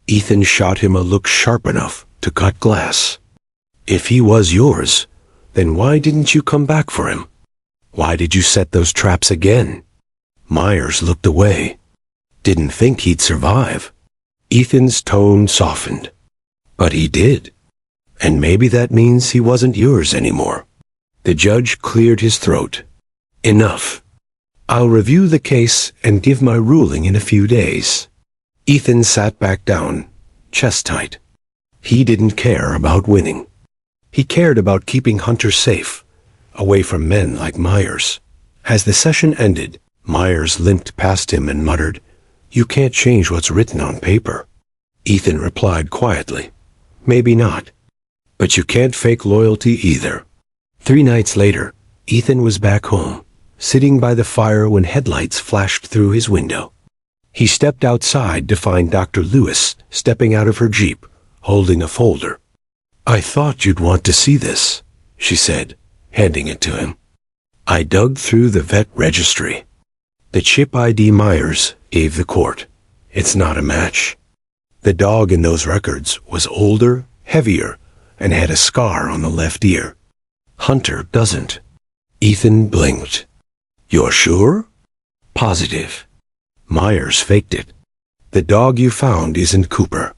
Ethan shot him a look sharp enough to cut glass. If he was yours, then why didn't you come back for him? Why did you set those traps again? Myers looked away. Didn't think he'd survive. Ethan's tone softened. But he did. And maybe that means he wasn't yours anymore. The judge cleared his throat. Enough. I'll review the case and give my ruling in a few days. Ethan sat back down, chest tight. He didn't care about winning. He cared about keeping Hunter safe, away from men like Myers. As the session ended, Myers limped past him and muttered, You can't change what's written on paper. Ethan replied quietly, Maybe not. But you can't fake loyalty either. 3 nights later, Ethan was back home, sitting by the fire when headlights flashed through his window. He stepped outside to find Dr. Lewis stepping out of her Jeep, holding a folder. I thought you'd want to see this, she said, handing it to him. I dug through the vet registry. The chip ID Myers gave the court. It's not a match. The dog in those records was older, heavier, and had a scar on the left ear. Hunter doesn't. Ethan blinked. You're sure? Positive. Myers faked it. The dog you found isn't Cooper.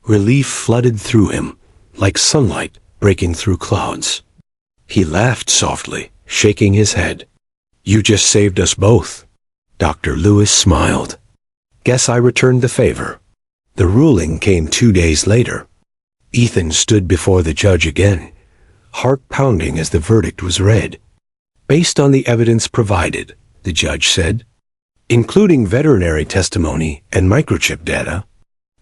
Relief flooded through him, like sunlight breaking through clouds. He laughed softly, shaking his head. You just saved us both. Dr. Lewis smiled. Guess I returned the favor. The ruling came 2 days later. Ethan stood before the judge again, heart pounding as the verdict was read. based on the evidence provided, the judge said, including veterinary testimony and microchip data,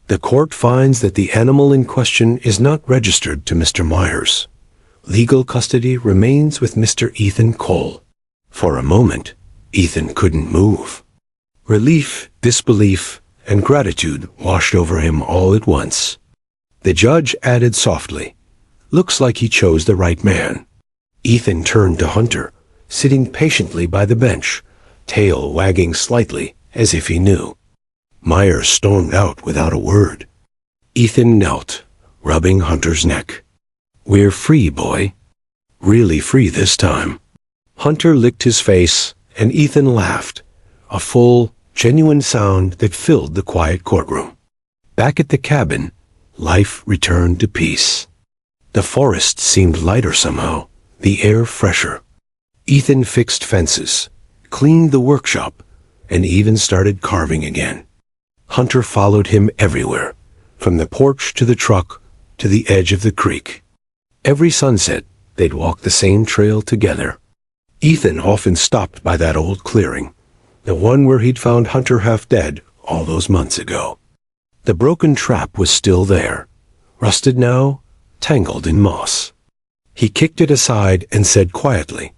the court finds that the animal in question is not registered to Mr. Myers. Legal custody remains with Mr. Ethan Cole. For a moment, Ethan couldn't move. Relief, disbelief, and gratitude washed over him all at once. The judge added softly, "Looks like he chose the right man." Ethan turned to Hunter, sitting patiently by the bench, tail wagging slightly as if he knew. Myers stormed out without a word. Ethan knelt, rubbing Hunter's neck. "We're free, boy. Really free this time." Hunter licked his face, and Ethan laughed, a full, genuine sound that filled the quiet courtroom. Back at the cabin, life returned to peace. The forest seemed lighter somehow, the air fresher. Ethan fixed fences, cleaned the workshop, and even started carving again. Hunter followed him everywhere, from the porch to the truck to the edge of the creek. Every sunset, they'd walk the same trail together. Ethan often stopped by that old clearing, the one where he'd found Hunter half dead all those months ago. The broken trap was still there, rusted now, tangled in moss. He kicked it aside and said quietly,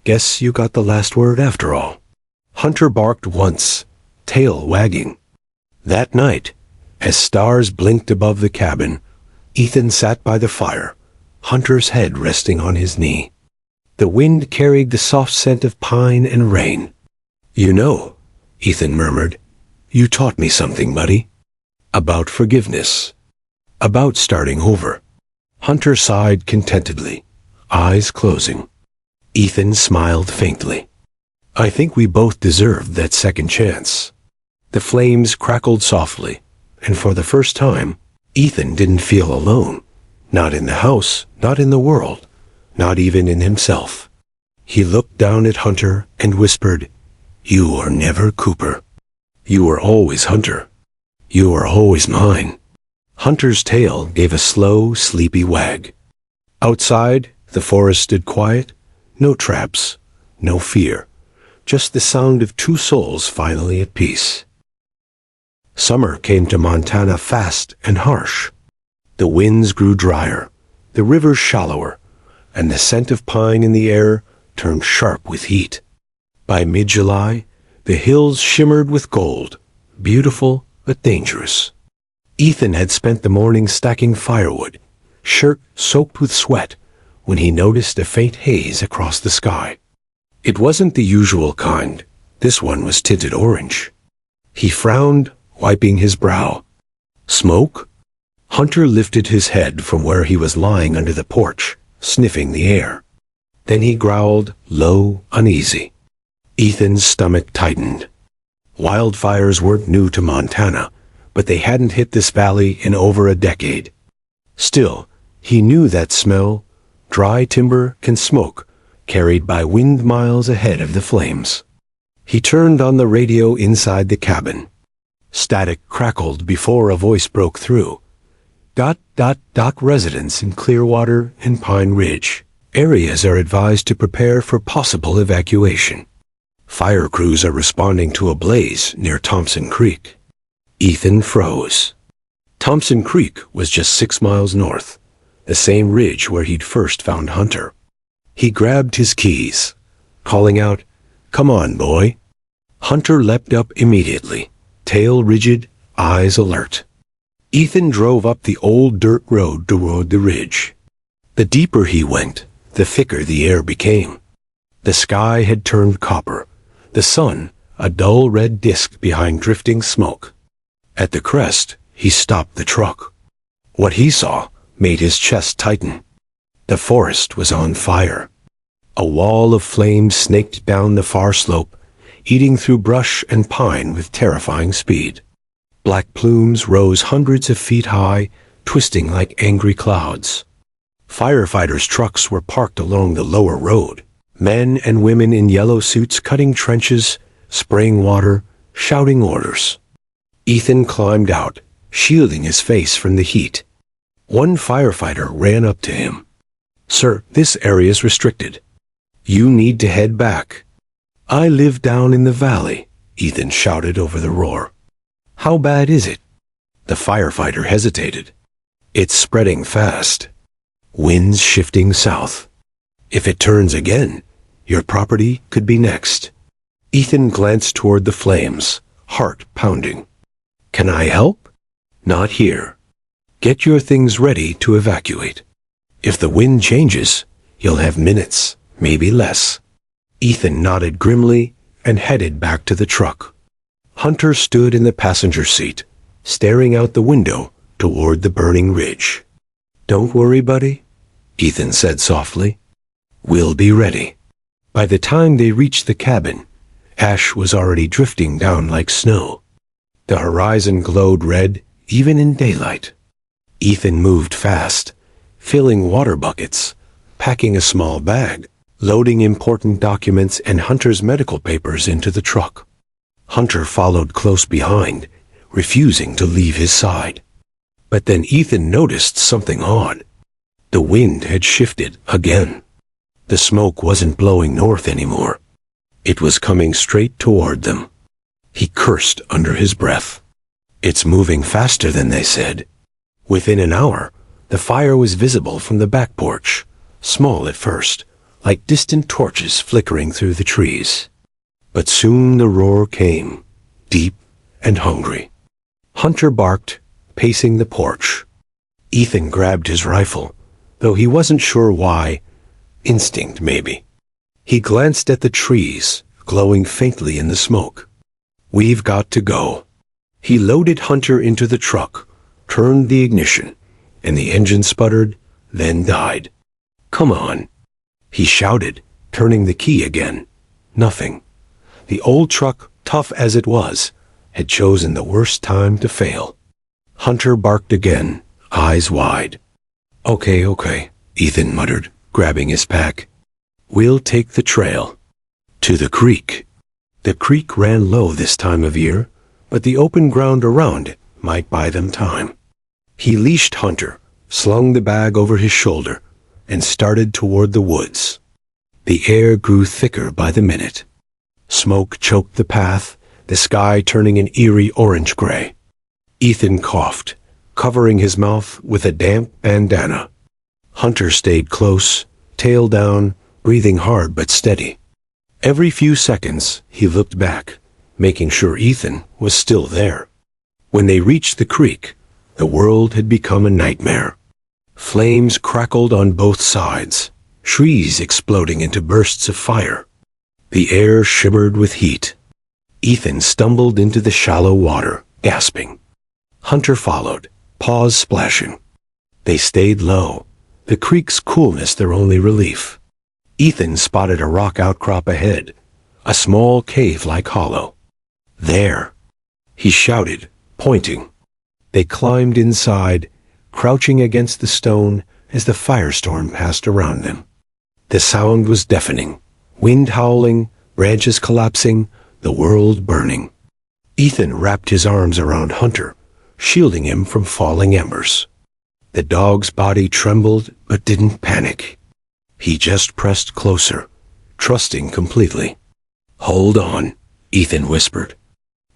"Guess you got the last word after all." Hunter barked once, tail wagging. That night, as stars blinked above the cabin, Ethan sat by the fire, Hunter's head resting on his knee. The wind carried the soft scent of pine and rain. "You know," Ethan murmured, "you taught me something, buddy. About forgiveness. About starting over." Hunter sighed contentedly, eyes closing. Ethan smiled faintly. "I think we both deserved that second chance." The flames crackled softly, and for the first time, Ethan didn't feel alone. Not in the house, not in the world, not even in himself. He looked down at Hunter and whispered, "You are never Cooper. You were always Hunter. You are always mine." Hunter's tail gave a slow, sleepy wag. Outside, the forest stood quiet, no traps, no fear, just the sound of two souls finally at peace. Summer came to Montana fast and harsh. The winds grew drier, the rivers shallower, and the scent of pine in the air turned sharp with heat. By mid-July, the hills shimmered with gold, beautiful but dangerous. Ethan had spent the morning stacking firewood, shirt soaked with sweat, when he noticed a faint haze across the sky. It wasn't the usual kind. This one was tinted orange. He frowned, wiping his brow. Smoke? Hunter lifted his head from where he was lying under the porch, sniffing the air. Then he growled, low, uneasy. Ethan's stomach tightened. Wildfires weren't new to Montana, but they hadn't hit this valley in over a decade. Still, he knew that smell, dry timber and smoke, carried by wind miles ahead of the flames. He turned on the radio inside the cabin. Static crackled before a voice broke through. Dock residents in Clearwater and Pine Ridge. Areas are advised to prepare for possible evacuation. Fire crews are responding to a blaze near Thompson Creek. Ethan froze. Thompson Creek was just 6 miles north, the same ridge where he'd first found Hunter. He grabbed his keys, calling out, "Come on, boy." Hunter leapt up immediately, tail rigid, eyes alert. Ethan drove up the old dirt road toward the ridge. The deeper he went, the thicker the air became. The sky had turned copper, the sun a dull red disk behind drifting smoke. At the crest, he stopped the truck. What he saw made his chest tighten. The forest was on fire. A wall of flames snaked down the far slope, eating through brush and pine with terrifying speed. Black plumes rose hundreds of feet high, twisting like angry clouds. Firefighters' trucks were parked along the lower road. Men and women in yellow suits cutting trenches, spraying water, shouting orders. Ethan climbed out, shielding his face from the heat. One firefighter ran up to him. "Sir, this area's restricted." You need to head back. I live down in the valley, Ethan shouted over the roar. How bad is it? The firefighter hesitated. It's spreading fast. Winds shifting south. If it turns again, your property could be next. Ethan glanced toward the flames, heart pounding. Can I help? Not here. Get your things ready to evacuate. If the wind changes, you'll have minutes, maybe less. Ethan nodded grimly and headed back to the truck. Hunter stood in the passenger seat, staring out the window toward the burning ridge. Don't worry, buddy, Ethan said softly. We'll be ready. By the time they reached the cabin, ash was already drifting down like snow. The horizon glowed red even in daylight. Ethan moved fast, filling water buckets, packing a small bag, loading important documents and Hunter's medical papers into the truck. Hunter followed close behind, refusing to leave his side. But then Ethan noticed something odd. The wind had shifted again. The smoke wasn't blowing north anymore. It was coming straight toward them. He cursed under his breath. It's moving faster than they said. Within an hour, the fire was visible from the back porch, small at first, like distant torches flickering through the trees. But soon the roar came, deep and hungry. Hunter barked, pacing the porch. Ethan grabbed his rifle, though he wasn't sure why. Instinct, maybe. He glanced at the trees, glowing faintly in the smoke. We've got to go. He loaded Hunter into the truck, turned the ignition, and the engine sputtered, then died. Come on, he shouted, turning the key again. Nothing. The old truck, tough as it was, had chosen the worst time to fail. Hunter barked again, eyes wide. Okay, Ethan muttered, grabbing his pack. We'll take the trail. To the creek. The creek ran low this time of year, but the open ground around it might buy them time. He leashed Hunter, slung the bag over his shoulder, and started toward the woods. The air grew thicker by the minute. Smoke choked the path, the sky turning an eerie orange-gray. Ethan coughed, covering his mouth with a damp bandana. Hunter stayed close, tail down, breathing hard but steady. Every few seconds, he looked back, making sure Ethan was still there. When they reached the creek, the world had become a nightmare. Flames crackled on both sides, trees exploding into bursts of fire. The air shimmered with heat. Ethan stumbled into the shallow water, gasping. Hunter followed, paws splashing. They stayed low, the creek's coolness their only relief. Ethan spotted a rock outcrop ahead, a small cave-like hollow. There, he shouted, pointing. They climbed inside, crouching against the stone as the firestorm passed around them. The sound was deafening, wind howling, branches collapsing, the world burning. Ethan wrapped his arms around Hunter, shielding him from falling embers. The dog's body trembled but didn't panic. He just pressed closer, trusting completely. Hold on, Ethan whispered.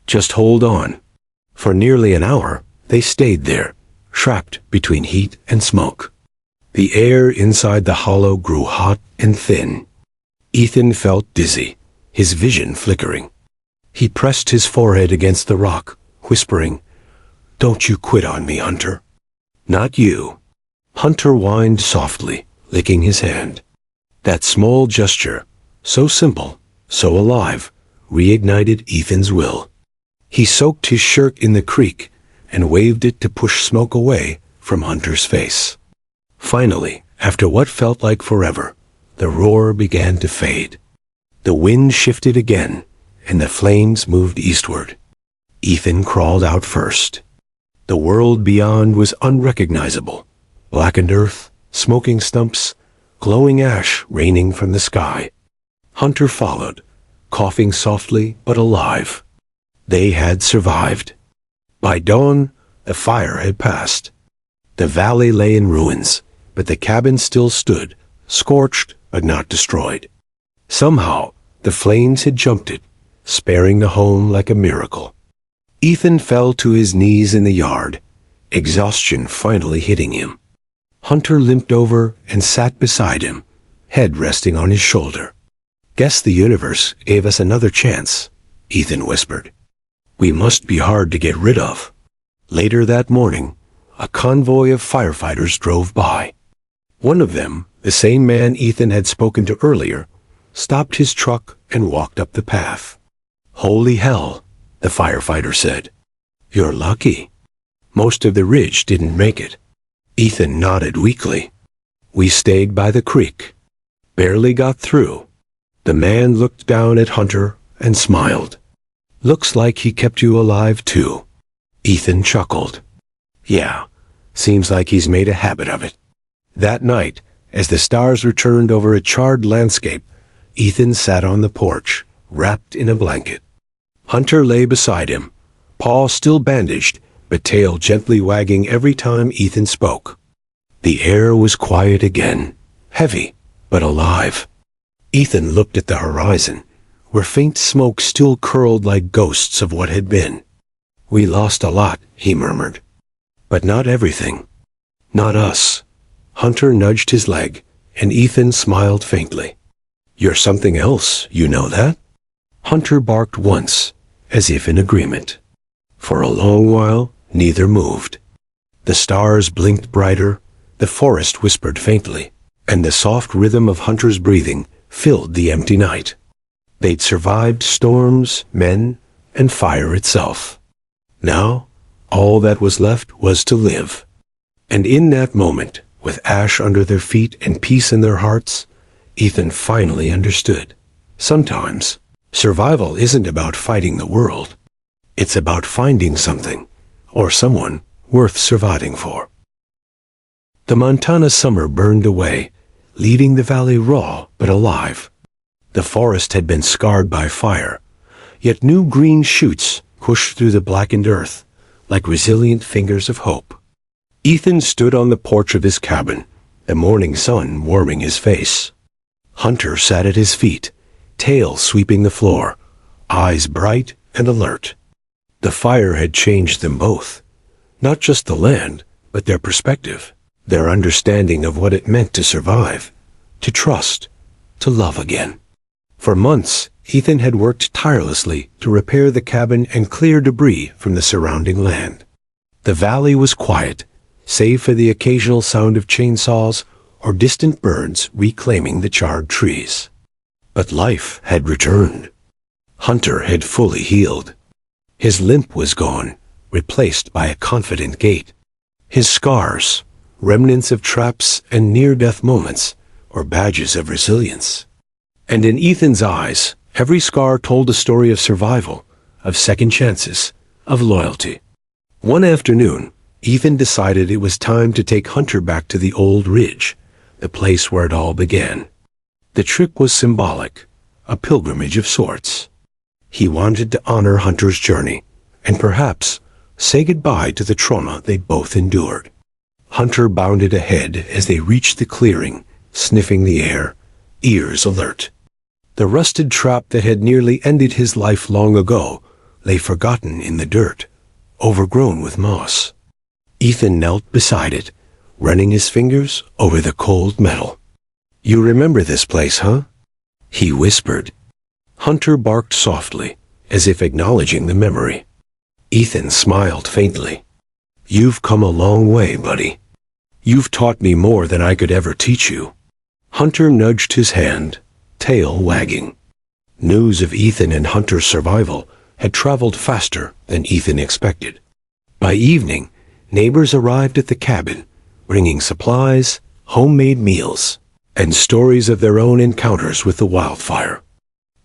Just hold on. For nearly an hour, they stayed there, trapped between heat and smoke. The air inside the hollow grew hot and thin. Ethan felt dizzy, his vision flickering. He pressed his forehead against the rock, whispering, "Don't you quit on me, Hunter." "Not you." Hunter whined softly, licking his hand. That small gesture, so simple, so alive, reignited Ethan's will. He soaked his shirt in the creek and waved it to push smoke away from Hunter's face. Finally, after what felt like forever, the roar began to fade. The wind shifted again, and the flames moved eastward. Ethan crawled out first. The world beyond was unrecognizable. Blackened earth, smoking stumps, glowing ash raining from the sky. Hunter followed, coughing softly but alive. They had survived. By dawn, the fire had passed. The valley lay in ruins, but the cabin still stood, scorched but not destroyed. Somehow, the flames had jumped it, sparing the home like a miracle. Ethan fell to his knees in the yard, exhaustion finally hitting him. Hunter limped over and sat beside him, head resting on his shoulder. "Guess the universe gave us another chance," Ethan whispered. "We must be hard to get rid of." Later that morning, a convoy of firefighters drove by. One of them, the same man Ethan had spoken to earlier, stopped his truck and walked up the path. "Holy hell," the firefighter said. "You're lucky. Most of the ridge didn't make it." Ethan nodded weakly. "We stayed by the creek. Barely got through." The man looked down at Hunter and smiled. "Looks like he kept you alive too." Ethan chuckled. "Yeah, seems like he's made a habit of it." That night, as the stars returned over a charred landscape, Ethan sat on the porch, wrapped in a blanket. Hunter lay beside him, paw still bandaged, but tail gently wagging every time Ethan spoke. The air was quiet again, heavy, but alive. Ethan looked at the horizon, where faint smoke still curled like ghosts of what had been. "We lost a lot," he murmured. "But not everything. Not us." Hunter nudged his leg, and Ethan smiled faintly. "You're something else, you know that?" Hunter barked once, as if in agreement. For a long while, neither moved. The stars blinked brighter, the forest whispered faintly, and the soft rhythm of Hunter's breathing filled the empty night. They'd survived storms, men, and fire itself. Now, all that was left was to live. And in that moment, with ash under their feet and peace in their hearts, Ethan finally understood. Sometimes, survival isn't about fighting the world. It's about finding something, or someone, worth surviving for. The Montana summer burned away, leaving the valley raw but alive. The forest had been scarred by fire, yet new green shoots pushed through the blackened earth, like resilient fingers of hope. Ethan stood on the porch of his cabin, the morning sun warming his face. Hunter sat at his feet, tail sweeping the floor, eyes bright and alert. The fire had changed them both, not just the land, but their perspective, their understanding of what it meant to survive, to trust, to love again. For months, Ethan had worked tirelessly to repair the cabin and clear debris from the surrounding land. The valley was quiet, save for the occasional sound of chainsaws or distant birds reclaiming the charred trees. But life had returned. Hunter had fully healed. His limp was gone, replaced by a confident gait. His scars, remnants of traps and near-death moments, were badges of resilience. And in Ethan's eyes, every scar told a story of survival, of second chances, of loyalty. One afternoon, Ethan decided it was time to take Hunter back to the old ridge, the place where it all began. The trip was symbolic, a pilgrimage of sorts. He wanted to honor Hunter's journey, and perhaps say goodbye to the trauma they'd both endured. Hunter bounded ahead as they reached the clearing, sniffing the air, ears alert. The rusted trap that had nearly ended his life long ago lay forgotten in the dirt, overgrown with moss. Ethan knelt beside it, running his fingers over the cold metal. "You remember this place, huh?" he whispered. Hunter barked softly, as if acknowledging the memory. Ethan smiled faintly. "You've come a long way, buddy. You've taught me more than I could ever teach you." Hunter nudged his hand, tail wagging. News of Ethan and Hunter's survival had traveled faster than Ethan expected. By evening, neighbors arrived at the cabin, bringing supplies, homemade meals, and stories of their own encounters with the wildfire.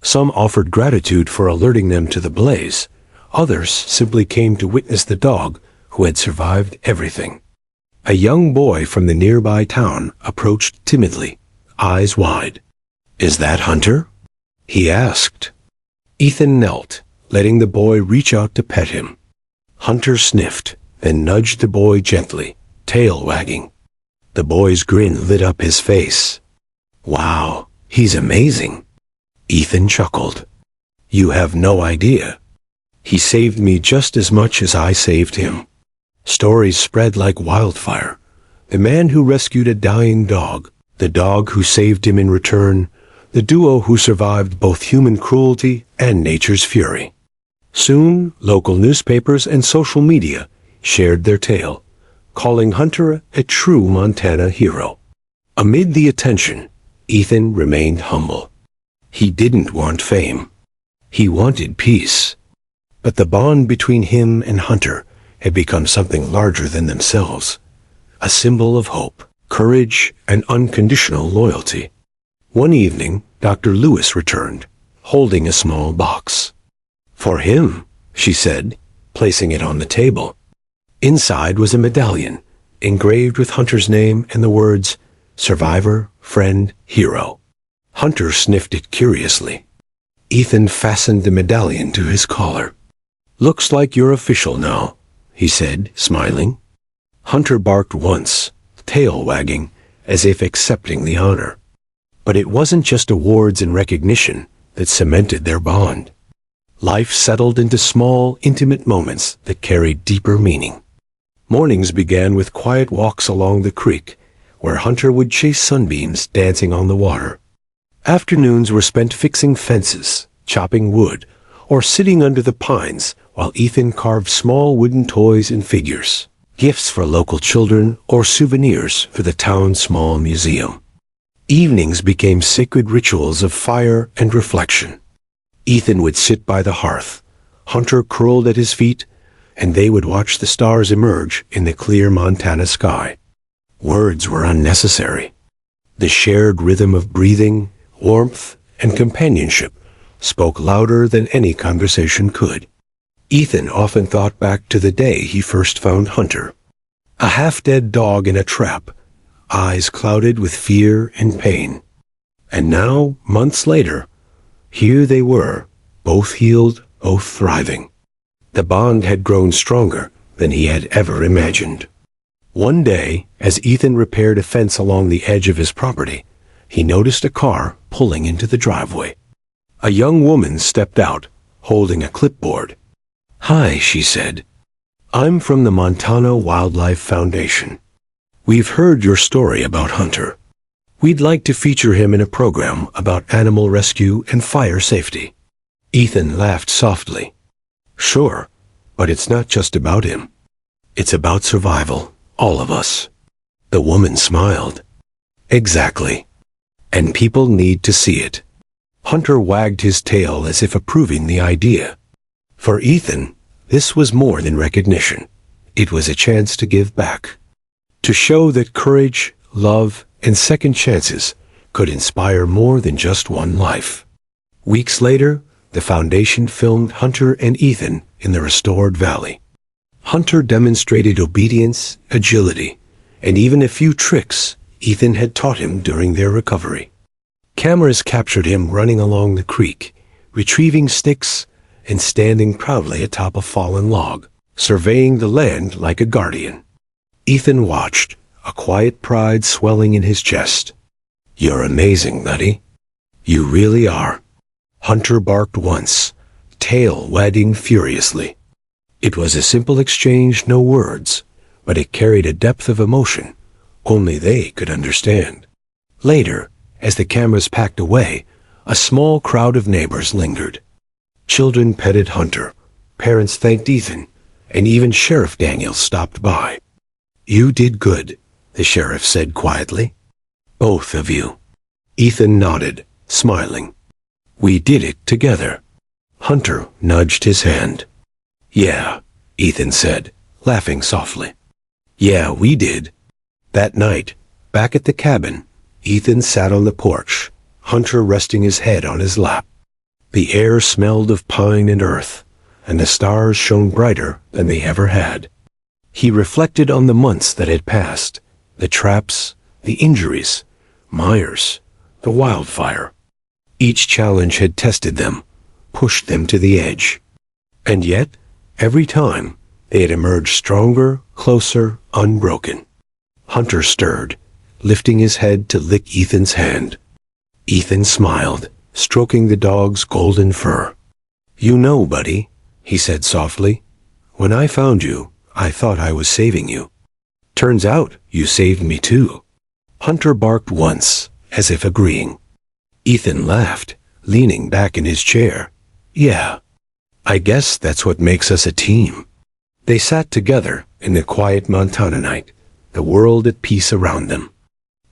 Some offered gratitude for alerting them to the blaze. Others simply came to witness the dog who had survived everything. A young boy from the nearby town approached timidly, eyes wide. "Is that Hunter?" he asked. Ethan knelt, letting the boy reach out to pet him. Hunter sniffed, then nudged the boy gently, tail wagging. The boy's grin lit up his face. "Wow, he's amazing." Ethan chuckled. You have no idea. He saved me just as much as I saved him. Stories spread like wildfire. The man who rescued a dying dog, the dog who saved him in return, the duo who survived both human cruelty and nature's fury. Soon, local newspapers and social media shared their tale, calling Hunter a true Montana hero. Amid the attention, Ethan remained humble. He didn't want fame. He wanted peace. But the bond between him and Hunter had become something larger than themselves, a symbol of hope, courage, and unconditional loyalty. One evening, Dr. Lewis returned, holding a small box. For him, she said, placing it on the table. Inside was a medallion, engraved with Hunter's name and the words, Survivor, Friend, Hero. Hunter sniffed it curiously. Ethan fastened the medallion to his collar. Looks like you're official now, he said, smiling. Hunter barked once, tail wagging, as if accepting the honor. But it wasn't just awards and recognition that cemented their bond. Life settled into small, intimate moments that carried deeper meaning. Mornings began with quiet walks along the creek, where Hunter would chase sunbeams dancing on the water. Afternoons were spent fixing fences, chopping wood, or sitting under the pines while Ethan carved small wooden toys and figures, gifts for local children or souvenirs for the town's small museum. Evenings became sacred rituals of fire and reflection. Ethan would sit by the hearth, Hunter curled at his feet, and they would watch the stars emerge in the clear Montana sky. Words were unnecessary. The shared rhythm of breathing, warmth, and companionship spoke louder than any conversation could. Ethan often thought back to the day he first found Hunter, a half-dead dog in a trap, eyes clouded with fear and pain. And now, months later, here they were, both healed, both thriving. The bond had grown stronger than he had ever imagined. One day, as Ethan repaired a fence along the edge of his property, he noticed a car pulling into the driveway. A young woman stepped out, holding a clipboard. Hi, she said. I'm from the Montana Wildlife Foundation. We've heard your story about Hunter. We'd like to feature him in a program about animal rescue and fire safety. Ethan laughed softly. Sure, but it's not just about him. It's about survival, all of us. The woman smiled. Exactly. And people need to see it. Hunter wagged his tail as if approving the idea. For Ethan, this was more than recognition. It was a chance to give back. To show that courage, love, and second chances could inspire more than just one life. Weeks later, the foundation filmed Hunter and Ethan in the restored valley. Hunter demonstrated obedience, agility, and even a few tricks Ethan had taught him during their recovery. Cameras captured him running along the creek, retrieving sticks, and standing proudly atop a fallen log, surveying the land like a guardian. Ethan watched, a quiet pride swelling in his chest. You're amazing, Nutty. You really are. Hunter barked once, tail wagging furiously. It was a simple exchange, no words, but it carried a depth of emotion only they could understand. Later, as the cameras packed away, a small crowd of neighbors lingered. Children petted Hunter, parents thanked Ethan, and even Sheriff Daniels stopped by. You did good, the sheriff said quietly. Both of you. Ethan nodded, smiling. We did it together. Hunter nudged his hand. Yeah, Ethan said, laughing softly. Yeah, we did. That night, back at the cabin, Ethan sat on the porch, Hunter resting his head on his lap. The air smelled of pine and earth, and the stars shone brighter than they ever had. He reflected on the months that had passed, the traps, the injuries, Myers, the wildfire. Each challenge had tested them, pushed them to the edge. And yet, every time, they had emerged stronger, closer, unbroken. Hunter stirred, lifting his head to lick Ethan's hand. Ethan smiled, stroking the dog's golden fur. "You know, buddy," he said softly, "when I found you, I thought I was saving you. Turns out you saved me too." Hunter barked once, as if agreeing. Ethan laughed, leaning back in his chair. "Yeah, I guess that's what makes us a team." They sat together in the quiet Montana night, the world at peace around them.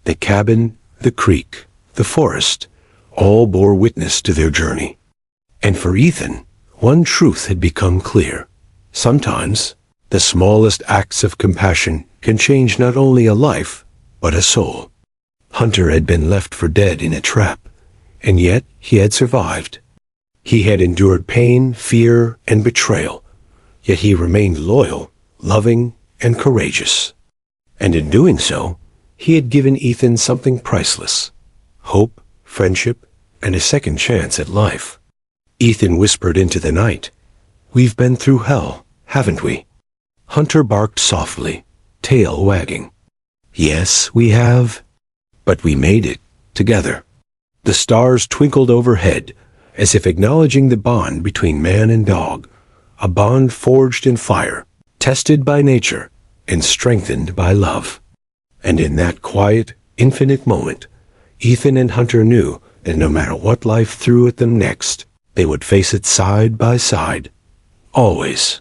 The cabin, the creek, the forest, all bore witness to their journey. And for Ethan, one truth had become clear. Sometimes, the smallest acts of compassion can change not only a life, but a soul. Hunter had been left for dead in a trap, and yet he had survived. He had endured pain, fear, and betrayal, yet he remained loyal, loving, and courageous. And in doing so, he had given Ethan something priceless: hope, friendship, and a second chance at life. Ethan whispered into the night, "We've been through hell, haven't we?" Hunter barked softly, tail wagging. "Yes, we have. But we made it, together." The stars twinkled overhead, as if acknowledging the bond between man and dog, a bond forged in fire, tested by nature, and strengthened by love. And in that quiet, infinite moment, Ethan and Hunter knew that no matter what life threw at them next, they would face it side by side, always.